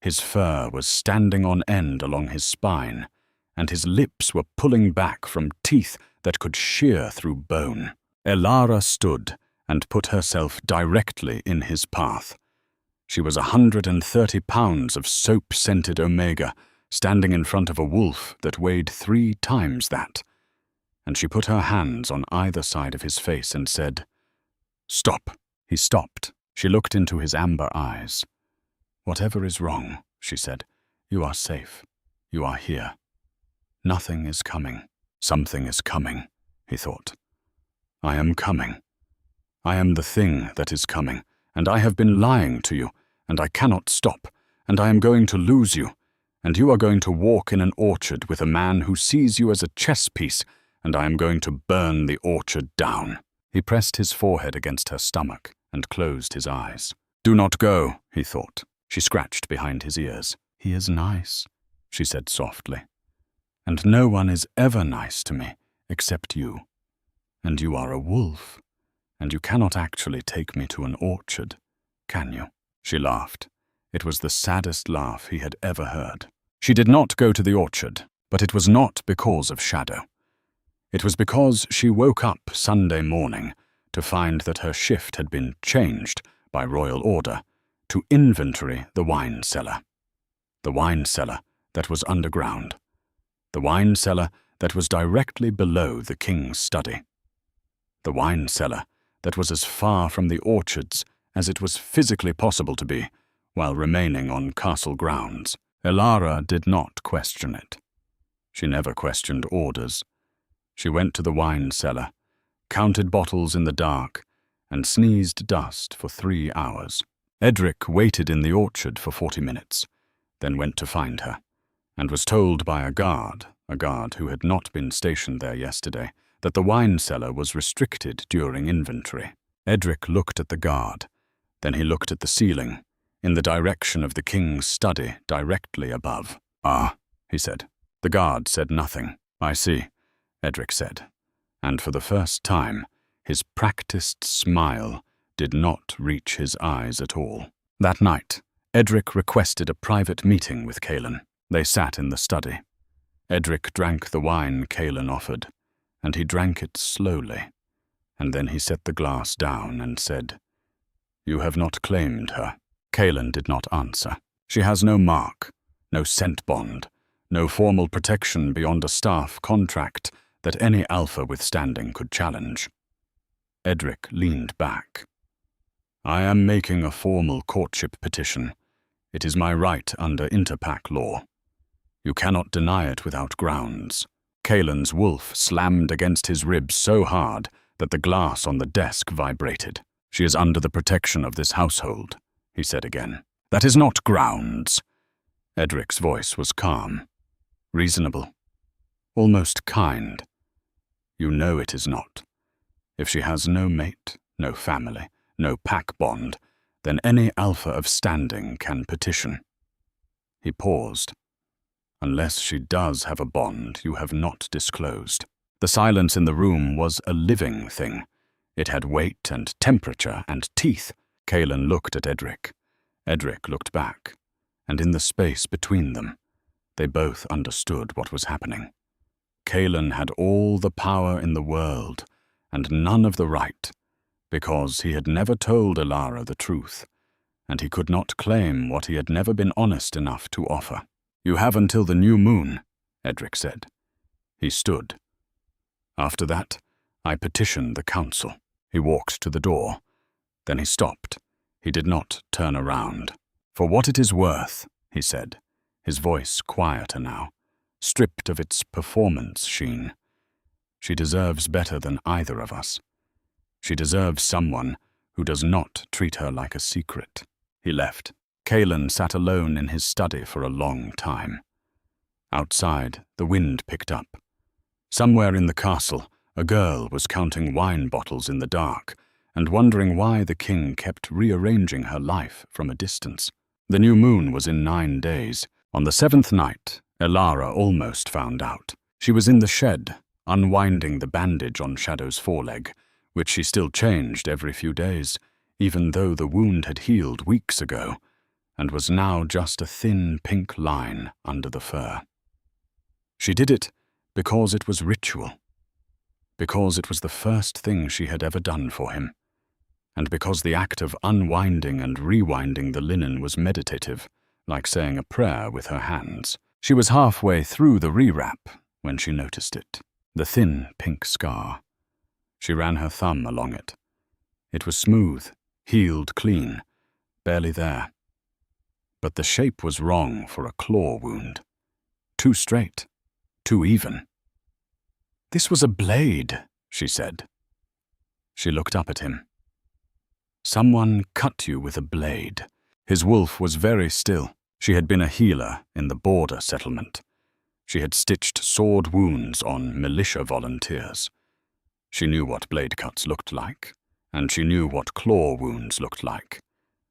His fur was standing on end along his spine, and his lips were pulling back from teeth that could shear through bone. Elara stood and put herself directly in his path. She was 130 pounds of soap-scented Omega, standing in front of a wolf that weighed 3 times that. And she put her hands on either side of his face and said, "Stop." He stopped. She looked into his amber eyes. "Whatever is wrong," she said, "you are safe. You are here. Nothing is coming." "Something is coming," he thought. "I am coming. I am the thing that is coming, and I have been lying to you, and I cannot stop, and I am going to lose you, and you are going to walk in an orchard with a man who sees you as a chess piece, and I am going to burn the orchard down." He pressed his forehead against her stomach and closed his eyes. "Do not go," he thought. She scratched behind his ears. "He is nice," she said softly. "And no one is ever nice to me except you. And you are a wolf, and you cannot actually take me to an orchard, can you?" She laughed. It was the saddest laugh he had ever heard. She did not go to the orchard, but it was not because of Shadow. It was because she woke up Sunday morning to find that her shift had been changed, by royal order, to inventory the wine cellar. The wine cellar that was underground. The wine cellar that was directly below the king's study. The wine cellar that was as far from the orchards as it was physically possible to be, while remaining on castle grounds. Elara did not question it. She never questioned orders. She went to the wine cellar, counted bottles in the dark, and sneezed dust for 3 hours. Edric waited in the orchard for 40 minutes, then went to find her, and was told by a guard who had not been stationed there yesterday, that the wine cellar was restricted during inventory. Edric looked at the guard, then he looked at the ceiling, in the direction of the king's study directly above. "Ah," he said. The guard said nothing. "I see," Edric said, and for the first time, his practiced smile did not reach his eyes at all. That night, Edric requested a private meeting with Kaelin. They sat in the study. Edric drank the wine Kaelin offered, and he drank it slowly, and then he set the glass down and said, "You have not claimed her." Kaelin did not answer. "She has no mark, no scent bond, no formal protection beyond a staff contract that any alpha with standing could challenge." Edric leaned back. "I am making a formal courtship petition. It is my right under interpack law. You cannot deny it without grounds." Kaelin's wolf slammed against his ribs so hard that the glass on the desk vibrated. "She is under the protection of this household," he said again. "That is not grounds." Edric's voice was calm, reasonable, almost kind. "You know it is not. If she has no mate, no family, no pack bond, then any alpha of standing can petition." He paused. "Unless she does have a bond you have not disclosed." The silence in the room was a living thing. It had weight and temperature and teeth. Kaelin looked at Edric. Edric looked back, and in the space between them, they both understood what was happening. Kaelin had all the power in the world, and none of the right, because he had never told Elara the truth, and he could not claim what he had never been honest enough to offer. "You have until the new moon," Edric said. He stood. "After that, I petition the council." He walked to the door. Then he stopped. He did not turn around. "For what it is worth," he said, his voice quieter now, stripped of its performance sheen. "She deserves better than either of us. She deserves someone who does not treat her like a secret." He left. Kaelin sat alone in his study for a long time. Outside, the wind picked up. Somewhere in the castle, a girl was counting wine bottles in the dark and wondering why the king kept rearranging her life from a distance. The new moon was in 9 days. On the 7th night, Elara almost found out. She was in the shed, unwinding the bandage on Shadow's foreleg, which she still changed every few days, even though the wound had healed weeks ago, and was now just a thin pink line under the fur. She did it because it was ritual, because it was the first thing she had ever done for him, and because the act of unwinding and rewinding the linen was meditative, like saying a prayer with her hands. She was halfway through the rewrap when she noticed it, the thin pink scar. She ran her thumb along it. It was smooth, healed clean, barely there. But the shape was wrong for a claw wound. Too straight, too even. "This was a blade," she said. She looked up at him. "Someone cut you with a blade." His wolf was very still. She had been a healer in the border settlement. She had stitched sword wounds on militia volunteers. She knew what blade cuts looked like, and she knew what claw wounds looked like,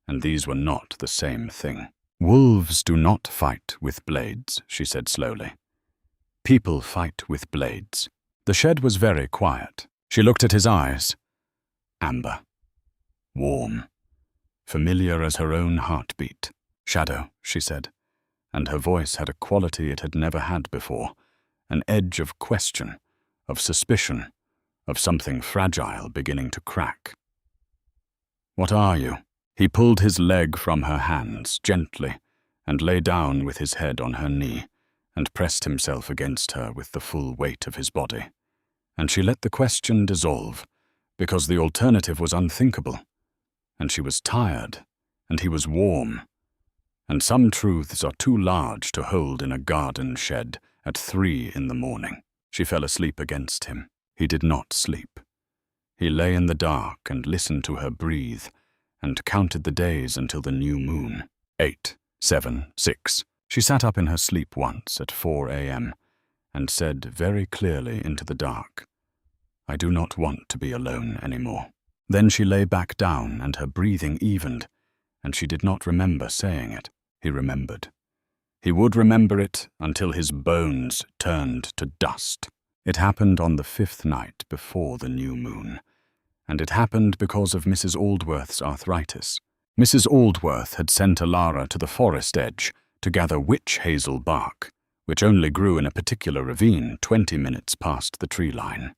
and these were not the same thing. "Wolves do not fight with blades," she said slowly. "People fight with blades." The shed was very quiet. She looked at his eyes. Amber. Warm. Familiar as her own heartbeat. "Shadow," she said, and her voice had a quality it had never had before, an edge of question, of suspicion, of something fragile beginning to crack. "What are you?" He pulled his leg from her hands, gently, and lay down with his head on her knee, and pressed himself against her with the full weight of his body. And she let the question dissolve, because the alternative was unthinkable, and she was tired, and he was warm, and some truths are too large to hold in a garden shed at 3 in the morning. She fell asleep against him. He did not sleep. He lay in the dark and listened to her breathe, and counted the days until the new moon. 8, 7, 6. She sat up in her sleep once at 4 a.m. and said very clearly into the dark, "I do not want to be alone anymore." Then she lay back down and her breathing evened, and she did not remember saying it. He remembered. He would remember it until his bones turned to dust. It happened on the 5th night before the new moon, and it happened because of Mrs. Aldworth's arthritis. Mrs. Aldworth had sent Elara to the forest edge to gather witch hazel bark, which only grew in a particular ravine 20 minutes past the tree line.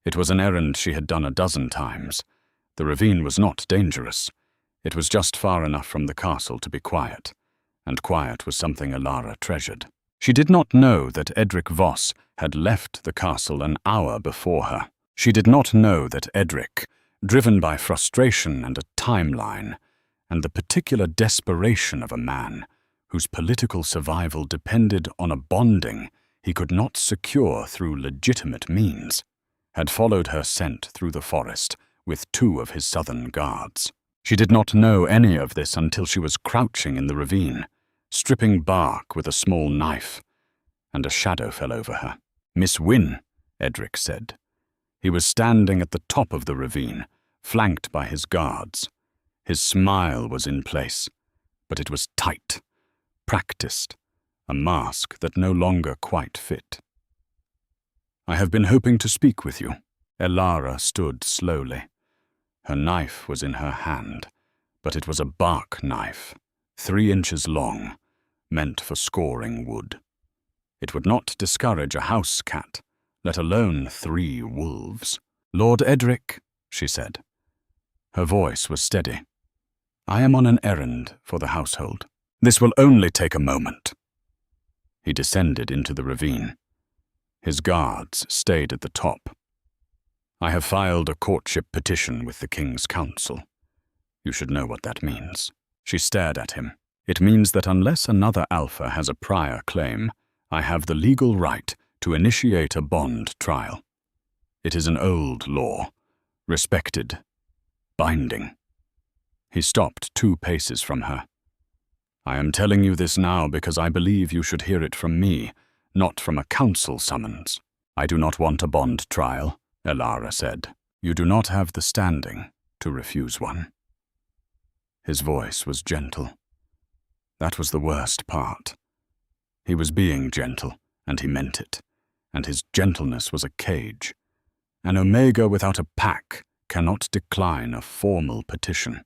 It was an errand she had done a dozen times. The ravine was not dangerous. It was just far enough from the castle to be quiet, and quiet was something Elara treasured. She did not know that Edric Voss had left the castle an hour before her. She did not know that Edric, driven by frustration and a timeline, and the particular desperation of a man whose political survival depended on a bonding he could not secure through legitimate means, had followed her scent through the forest with 2 of his southern guards. She did not know any of this until she was crouching in the ravine, stripping bark with a small knife, and a shadow fell over her. "Miss Wynne," Edric said. He was standing at the top of the ravine, flanked by his guards. His smile was in place, but it was tight, practiced, a mask that no longer quite fit. "I have been hoping to speak with you." Elara stood slowly. Her knife was in her hand, but it was a bark knife, 3 inches long, meant for scoring wood. It would not discourage a house cat, let alone 3 wolves. "Lord Edric," she said. Her voice was steady. "I am on an errand for the household. This will only take a moment." He descended into the ravine. His guards stayed at the top. "I have filed a courtship petition with the King's Council. You should know what that means." She stared at him. "It means that unless another alpha has a prior claim, I have the legal right to initiate a bond trial. It is an old law, respected, binding." He stopped 2 paces from her. "I am telling you this now because I believe you should hear it from me, not from a council summons." "I do not want a bond trial," Elara said. "You do not have the standing to refuse one." His voice was gentle. That was the worst part. He was being gentle, and he meant it, and his gentleness was a cage. An Omega without a pack cannot decline a formal petition.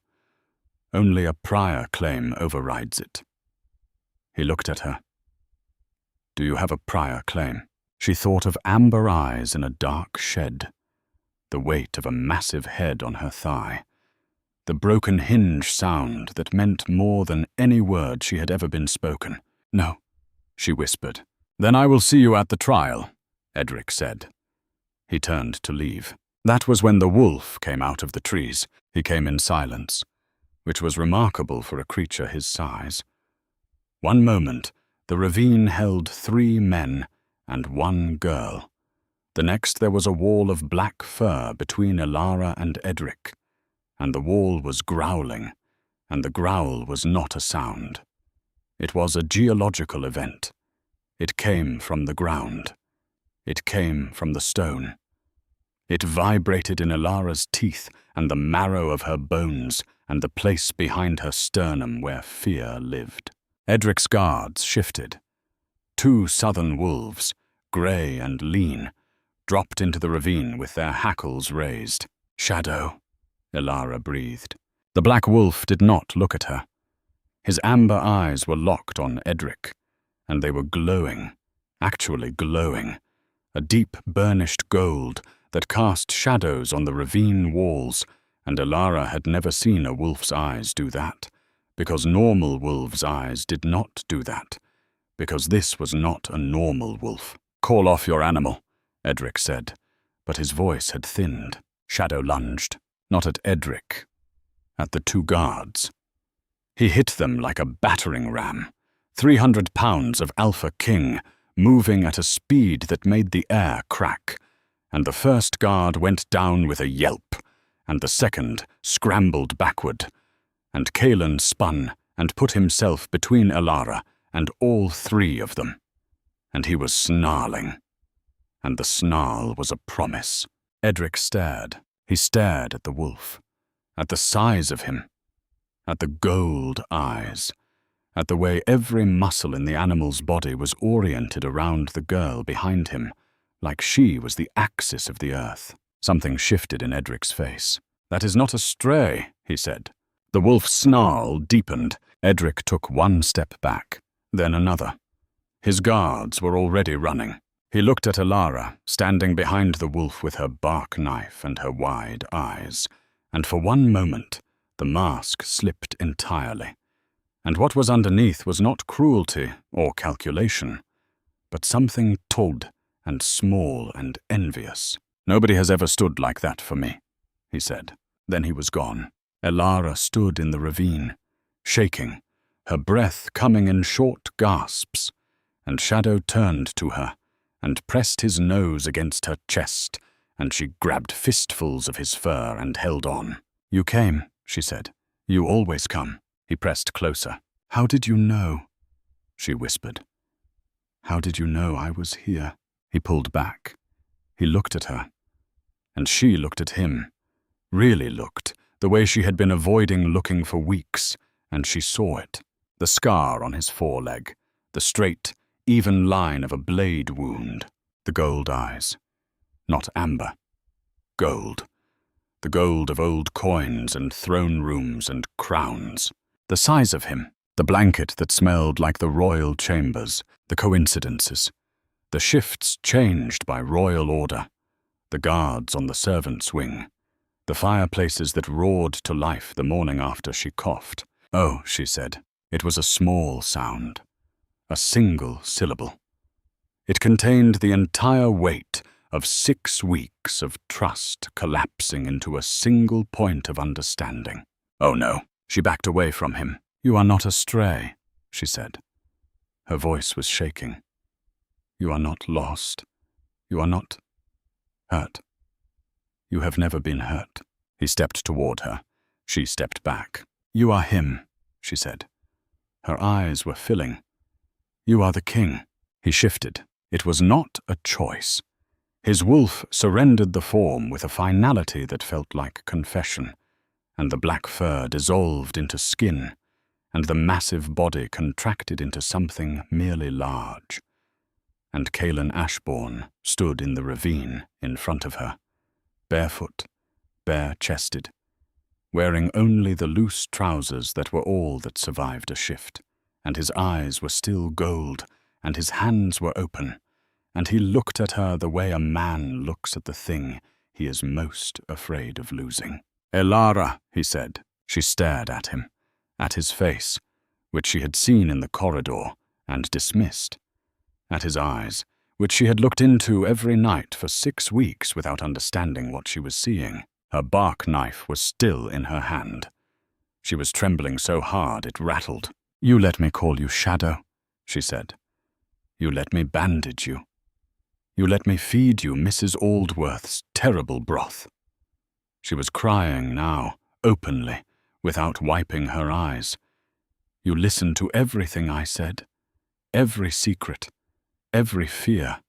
Only a prior claim overrides it. He looked at her. "Do you have a prior claim?" She thought of amber eyes in a dark shed, the weight of a massive head on her thigh, the broken hinge sound that meant more than any word she had ever been spoken. "No," she whispered. "Then I will see you at the trial," Edric said. He turned to leave. That was when the wolf came out of the trees. He came in silence, which was remarkable for a creature his size. One moment, the ravine held 3 men and 1 girl. The next there was a wall of black fur between Elara and Edric, and the wall was growling, and the growl was not a sound. It was a geological event. It came from the ground. It came from the stone. It vibrated in Elara's teeth and the marrow of her bones and the place behind her sternum where fear lived. Edric's guards shifted. 2 southern wolves, grey and lean, dropped into the ravine with their hackles raised. "Shadow," Elara breathed. The black wolf did not look at her. His amber eyes were locked on Edric, and they were glowing, actually glowing, a deep burnished gold that cast shadows on the ravine walls, and Elara had never seen a wolf's eyes do that, because normal wolves' eyes did not do that, because this was not a normal wolf. "Call off your animal," Edric said, but his voice had thinned. Shadow lunged, not at Edric, at the 2 guards. He hit them like a battering ram, 300 pounds of Alpha King, moving at a speed that made the air crack, and the first guard went down with a yelp, and the second scrambled backward, and Kalen spun and put himself between Elara and all 3 of them, and he was snarling, and the snarl was a promise. Edric stared. He stared at the wolf, at the size of him, at the gold eyes, at the way every muscle in the animal's body was oriented around the girl behind him, like she was the axis of the earth. Something shifted in Edric's face. "That is not a stray," he said. The wolf's snarl deepened. Edric took 1 step back, then another. His guards were already running. He looked at Elara, standing behind the wolf with her bark knife and her wide eyes, and for one moment the mask slipped entirely. And what was underneath was not cruelty or calculation, but something tawd and small and envious. "Nobody has ever stood like that for me," he said. Then he was gone. Elara stood in the ravine, shaking, her breath coming in short gasps, and Shadow turned to her and pressed his nose against her chest, and she grabbed fistfuls of his fur and held on. "You came," she said. "You always come." He pressed closer. "How did you know?" she whispered. "How did you know I was here?" He pulled back. He looked at her, and she looked at him, really looked, the way she had been avoiding looking for weeks, and she saw it. The scar on his foreleg, the straight, even line of a blade wound, the gold eyes. Not amber. Gold. the gold of old coins and throne rooms and crowns. The size of him, the blanket that smelled like the royal chambers, the coincidences, the shifts changed by royal order, the guards on the servants' wing, the fireplaces that roared to life the morning after she coughed. Oh, she said, it was a small sound, a single syllable. It contained the entire weight of 6 weeks of trust collapsing into a single point of understanding. Oh no, she backed away from him. You are not astray, she said. Her voice was shaking. You are not lost. You are not hurt. You have never been hurt. He stepped toward her. She stepped back. You are him, she said. Her eyes were filling. You are the king. He shifted. It was not a choice. His wolf surrendered the form with a finality that felt like confession, and the black fur dissolved into skin, and the massive body contracted into something merely large. And Kaelin Ashbourne stood in the ravine in front of her, barefoot, bare-chested, wearing only the loose trousers that were all that survived a shift, and his eyes were still gold, and his hands were open, and he looked at her the way a man looks at the thing he is most afraid of losing. Elara, he said. She stared at him, at his face, which she had seen in the corridor and dismissed, at his eyes, which she had looked into every night for 6 weeks without understanding what she was seeing. Her bark knife was still in her hand. She was trembling so hard it rattled. You let me call you Shadow, she said. You let me bandage you. You let me feed you Mrs. Aldworth's terrible broth. She was crying now, openly, without wiping her eyes. You listened to everything I said, every secret, every fear.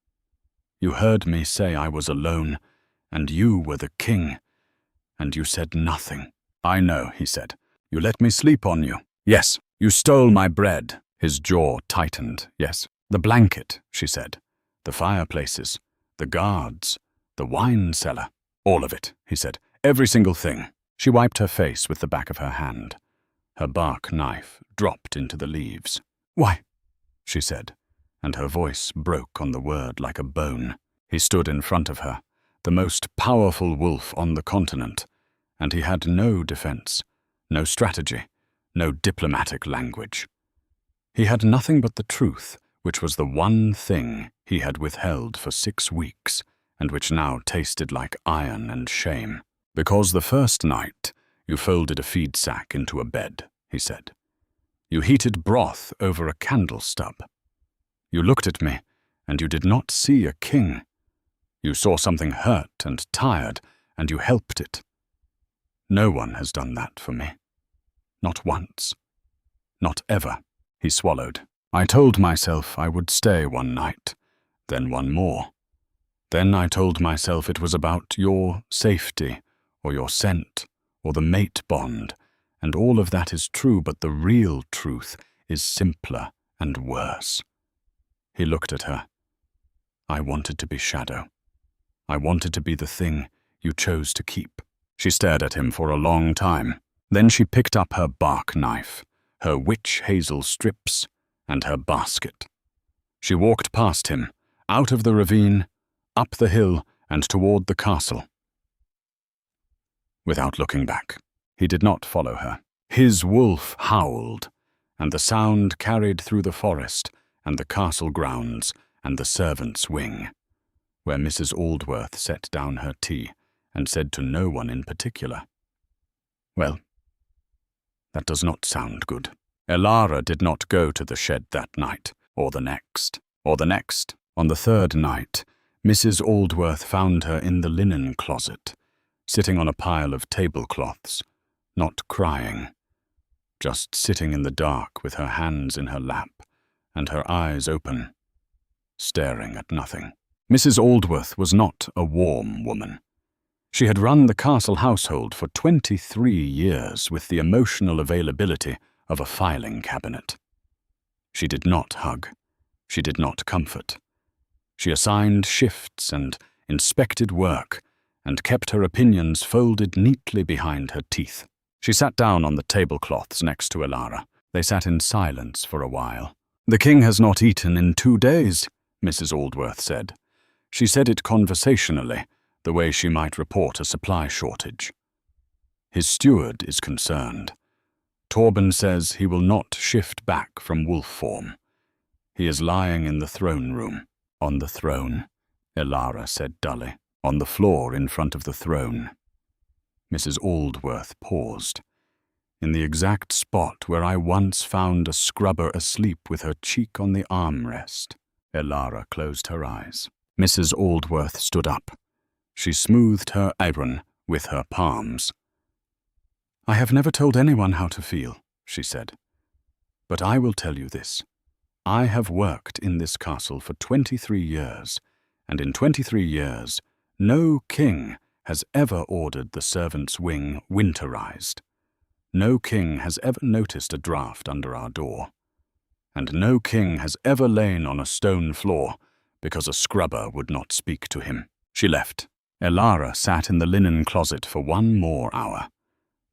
You heard me say I was alone, and you were the king, and you said nothing. I know, he said. You let me sleep on you. Yes, you stole my bread. His jaw tightened. Yes, the blanket, she said. The fireplaces, the guards, the wine cellar. All of it, he said. Every single thing. She wiped her face with the back of her hand. Her bark knife dropped into the leaves. Why? She said, and her voice broke on the word like a bone. He stood in front of her, the most powerful wolf on the continent, and he had no defense, no strategy, no diplomatic language. He had nothing but the truth, which was the one thing he had withheld for 6 weeks, and which now tasted like iron and shame. Because the first night you folded a feed sack into a bed, he said. You heated broth over a candle stub. You looked at me, and you did not see a king. You saw something hurt and tired, and you helped it. No one has done that for me. Not once. Not ever. He swallowed. I told myself I would stay one night, then one more. Then I told myself it was about your safety, or your scent, or the mate bond, and all of that is true, but the real truth is simpler and worse. He looked at her. I wanted to be Shadow. I wanted to be the thing you chose to keep. She stared at him for a long time. Then she picked up her bark knife, her witch hazel strips, and her basket. She walked past him, out of the ravine, up the hill, and toward the castle. Without looking back, he did not follow her. His wolf howled, and the sound carried through the forest and the castle grounds and the servants' wing, where Mrs. Aldworth set down her tea and said to no one in particular, Well, that does not sound good. Elara did not go to the shed that night, or the next, or the next. On the 3rd night, Mrs. Aldworth found her in the linen closet, sitting on a pile of tablecloths, not crying, just sitting in the dark with her hands in her lap and her eyes open, staring at nothing. Mrs. Aldworth was not a warm woman. She had run the castle household for 23 years with the emotional availability of a filing cabinet. She did not hug. She did not comfort. She assigned shifts and inspected work and kept her opinions folded neatly behind her teeth. She sat down on the tablecloths next to Elara. They sat in silence for a while. "The king has not eaten in 2 days," Mrs. Aldworth said. She said it conversationally, the way she might report a supply shortage. "His steward is concerned. Torben says he will not shift back from wolf form. He is lying in the throne room." "On the throne," Elara said dully. "On the floor in front of the throne." Mrs. Aldworth paused. "In the exact spot where I once found a scrubber asleep with her cheek on the armrest." Elara closed her eyes. Mrs. Aldworth stood up. She smoothed her apron with her palms. "I have never told anyone how to feel," she said. "But I will tell you this. I have worked in this castle for 23 years, and in 23 years, no king has ever ordered the servants' wing winterized. No king has ever noticed a draft under our door. And no king has ever lain on a stone floor because a scrubber would not speak to him." She left. Elara sat in the linen closet for 1 more hour.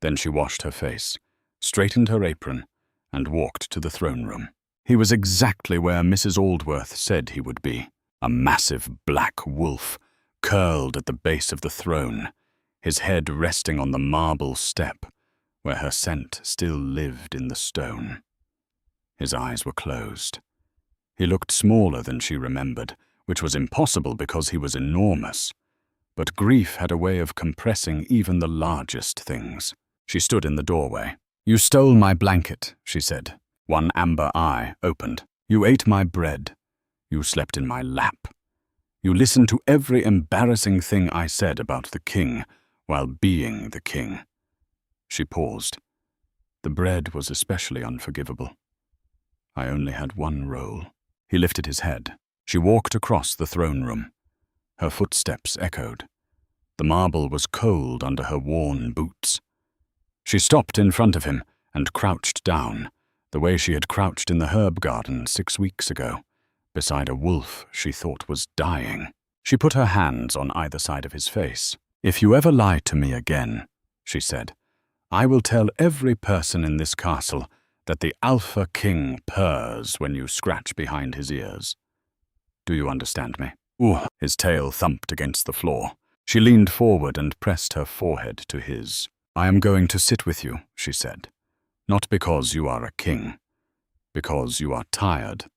Then she washed her face, straightened her apron, and walked to the throne room. He was exactly where Mrs. Aldworth said he would be. A massive black wolf, curled at the base of the throne, his head resting on the marble step, where her scent still lived in the stone. His eyes were closed. He looked smaller than she remembered, which was impossible because he was enormous. But grief had a way of compressing even the largest things. She stood in the doorway. "You stole my blanket," she said. One amber eye opened. "You ate my bread. You slept in my lap. You listened to every embarrassing thing I said about the king while being the king." She paused. The bread was especially unforgivable. "I only had one role." He lifted his head. She walked across the throne room. Her footsteps echoed. The marble was cold under her worn boots. She stopped in front of him and crouched down, the way she had crouched in the herb garden 6 weeks ago, beside a wolf she thought was dying. She put her hands on either side of his face. "If you ever lie to me again," she said, "I will tell every person in this castle that the Alpha King purrs when you scratch behind his ears. Do you understand me?" Ooh, his tail thumped against the floor. She leaned forward and pressed her forehead to his. "I am going to sit with you," she said. "Not because you are a king. Because you are tired.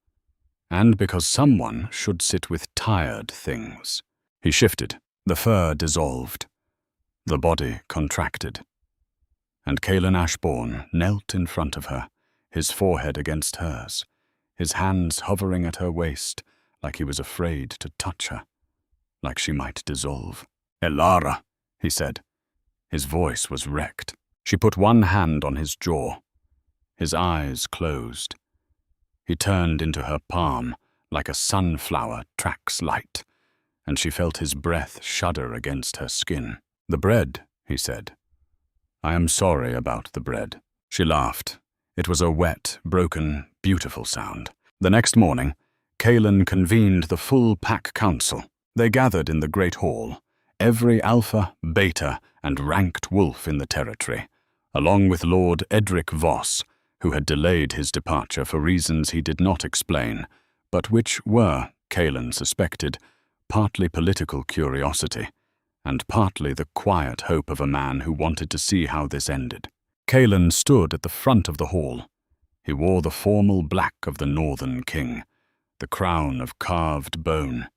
And because someone should sit with tired things." He shifted. The fur dissolved. The body contracted. And Kaelan Ashbourne knelt in front of her, his forehead against hers, his hands hovering at her waist like he was afraid to touch her, like she might dissolve. "Elara," he said. His voice was wrecked. She put one hand on his jaw. His eyes closed. He turned into her palm like a sunflower tracks light, and she felt his breath shudder against her skin. "The bread," he said. "I am sorry about the bread." She laughed. It was a wet, broken, beautiful sound. The next morning, Kaelan convened the full pack council. They gathered in the great hall, every alpha, beta, and ranked wolf in the territory, along with Lord Edric Voss, who had delayed his departure for reasons he did not explain, but which were, Kaelan suspected, partly political curiosity, and partly the quiet hope of a man who wanted to see how this ended. Kaelan stood at the front of the hall. He wore the formal black of the Northern King, the crown of carved bone,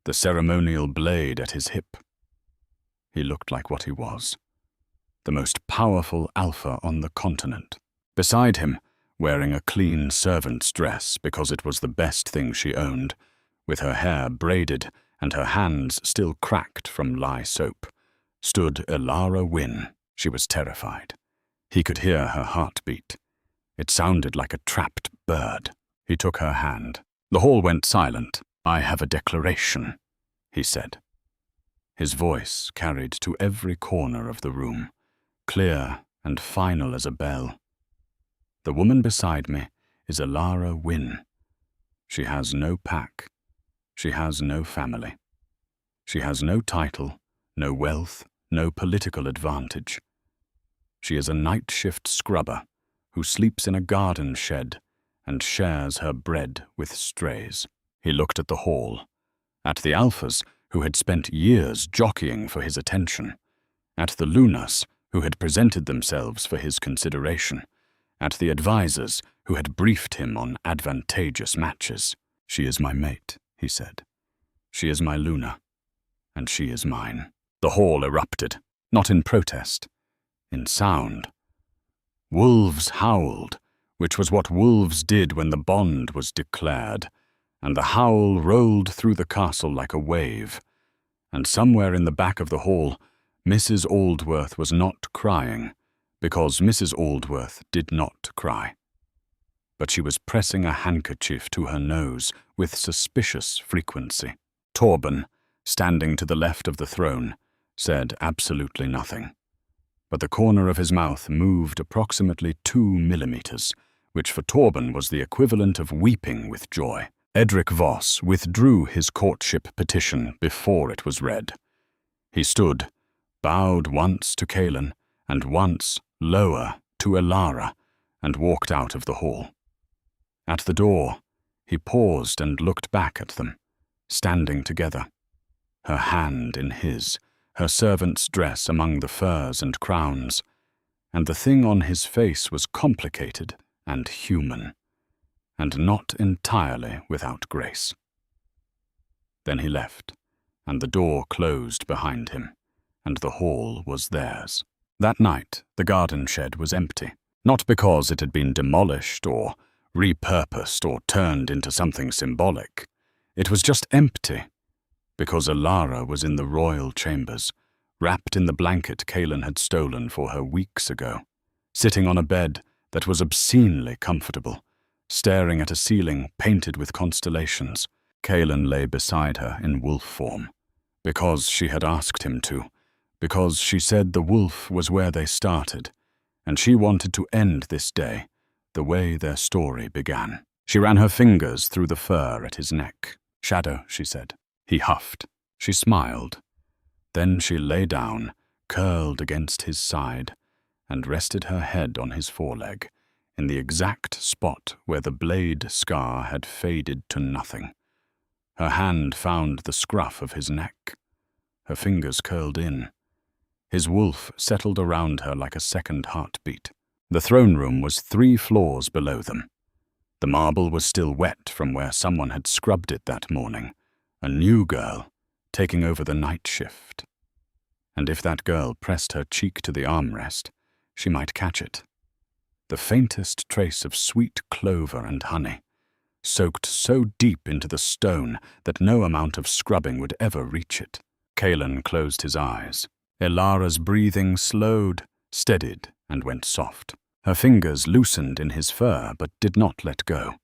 the ceremonial blade at his hip. He looked like what he was, the most powerful alpha on the continent. Beside him, wearing a clean servant's dress because it was the best thing she owned, with her hair braided and her hands still cracked from lye soap, stood Elara Wynne. She was terrified. He could hear her heartbeat. It sounded like a trapped bird. He took her hand. The hall went silent. "I have a declaration," he said. His voice carried to every corner of the room, clear and final as a bell. "The woman beside me is Elara Wynne. She has no pack. She has no family. She has no title, no wealth, no political advantage. She is a night shift scrubber who sleeps in a garden shed and shares her bread with strays. He looked at the hall, at the alphas who had spent years jockeying for his attention, at the lunas who had presented themselves for his consideration, at the advisors who had briefed him on advantageous matches. "She is my mate," he said. "She is my Luna, and she is mine." The hall erupted, not in protest, in sound. Wolves howled, which was what wolves did when the bond was declared, and the howl rolled through the castle like a wave. And somewhere in the back of the hall, Mrs. Aldworth was not crying, because Mrs. Aldworth did not cry. But she was pressing a handkerchief to her nose with suspicious frequency. Torben, standing to the left of the throne, said absolutely nothing. But the corner of his mouth moved approximately 2 millimeters, which for Torben was the equivalent of weeping with joy. Edric Voss withdrew his courtship petition before it was read. He stood, bowed once to Kaelin, and once, lower, to Elara, and walked out of the hall. At the door, he paused and looked back at them, standing together, her hand in his, her servant's dress among the furs and crowns, and the thing on his face was complicated and human, and not entirely without grace. Then he left, and the door closed behind him, and the hall was theirs. That night, the garden shed was empty, not because it had been demolished or repurposed or turned into something symbolic. It was just empty, because Elara was in the royal chambers, wrapped in the blanket Kaelin had stolen for her weeks ago, sitting on a bed that was obscenely comfortable, staring at a ceiling painted with constellations. Kaelin lay beside her in wolf form, because she had asked him to, because she said the wolf was where they started, and she wanted to end this day the way their story began. She ran her fingers through the fur at his neck. "Shadow," she said. He huffed. She smiled. Then she lay down, curled against his side, and rested her head on his foreleg, in the exact spot where the blade scar had faded to nothing. Her hand found the scruff of his neck. Her fingers curled in. His wolf settled around her like a second heartbeat. The throne room was 3 floors below them. The marble was still wet from where someone had scrubbed it that morning, a new girl taking over the night shift. And if that girl pressed her cheek to the armrest, she might catch it. The faintest trace of sweet clover and honey, soaked so deep into the stone that no amount of scrubbing would ever reach it. Kaelin closed his eyes. Elara's breathing slowed, steadied, and went soft. Her fingers loosened in his fur but did not let go.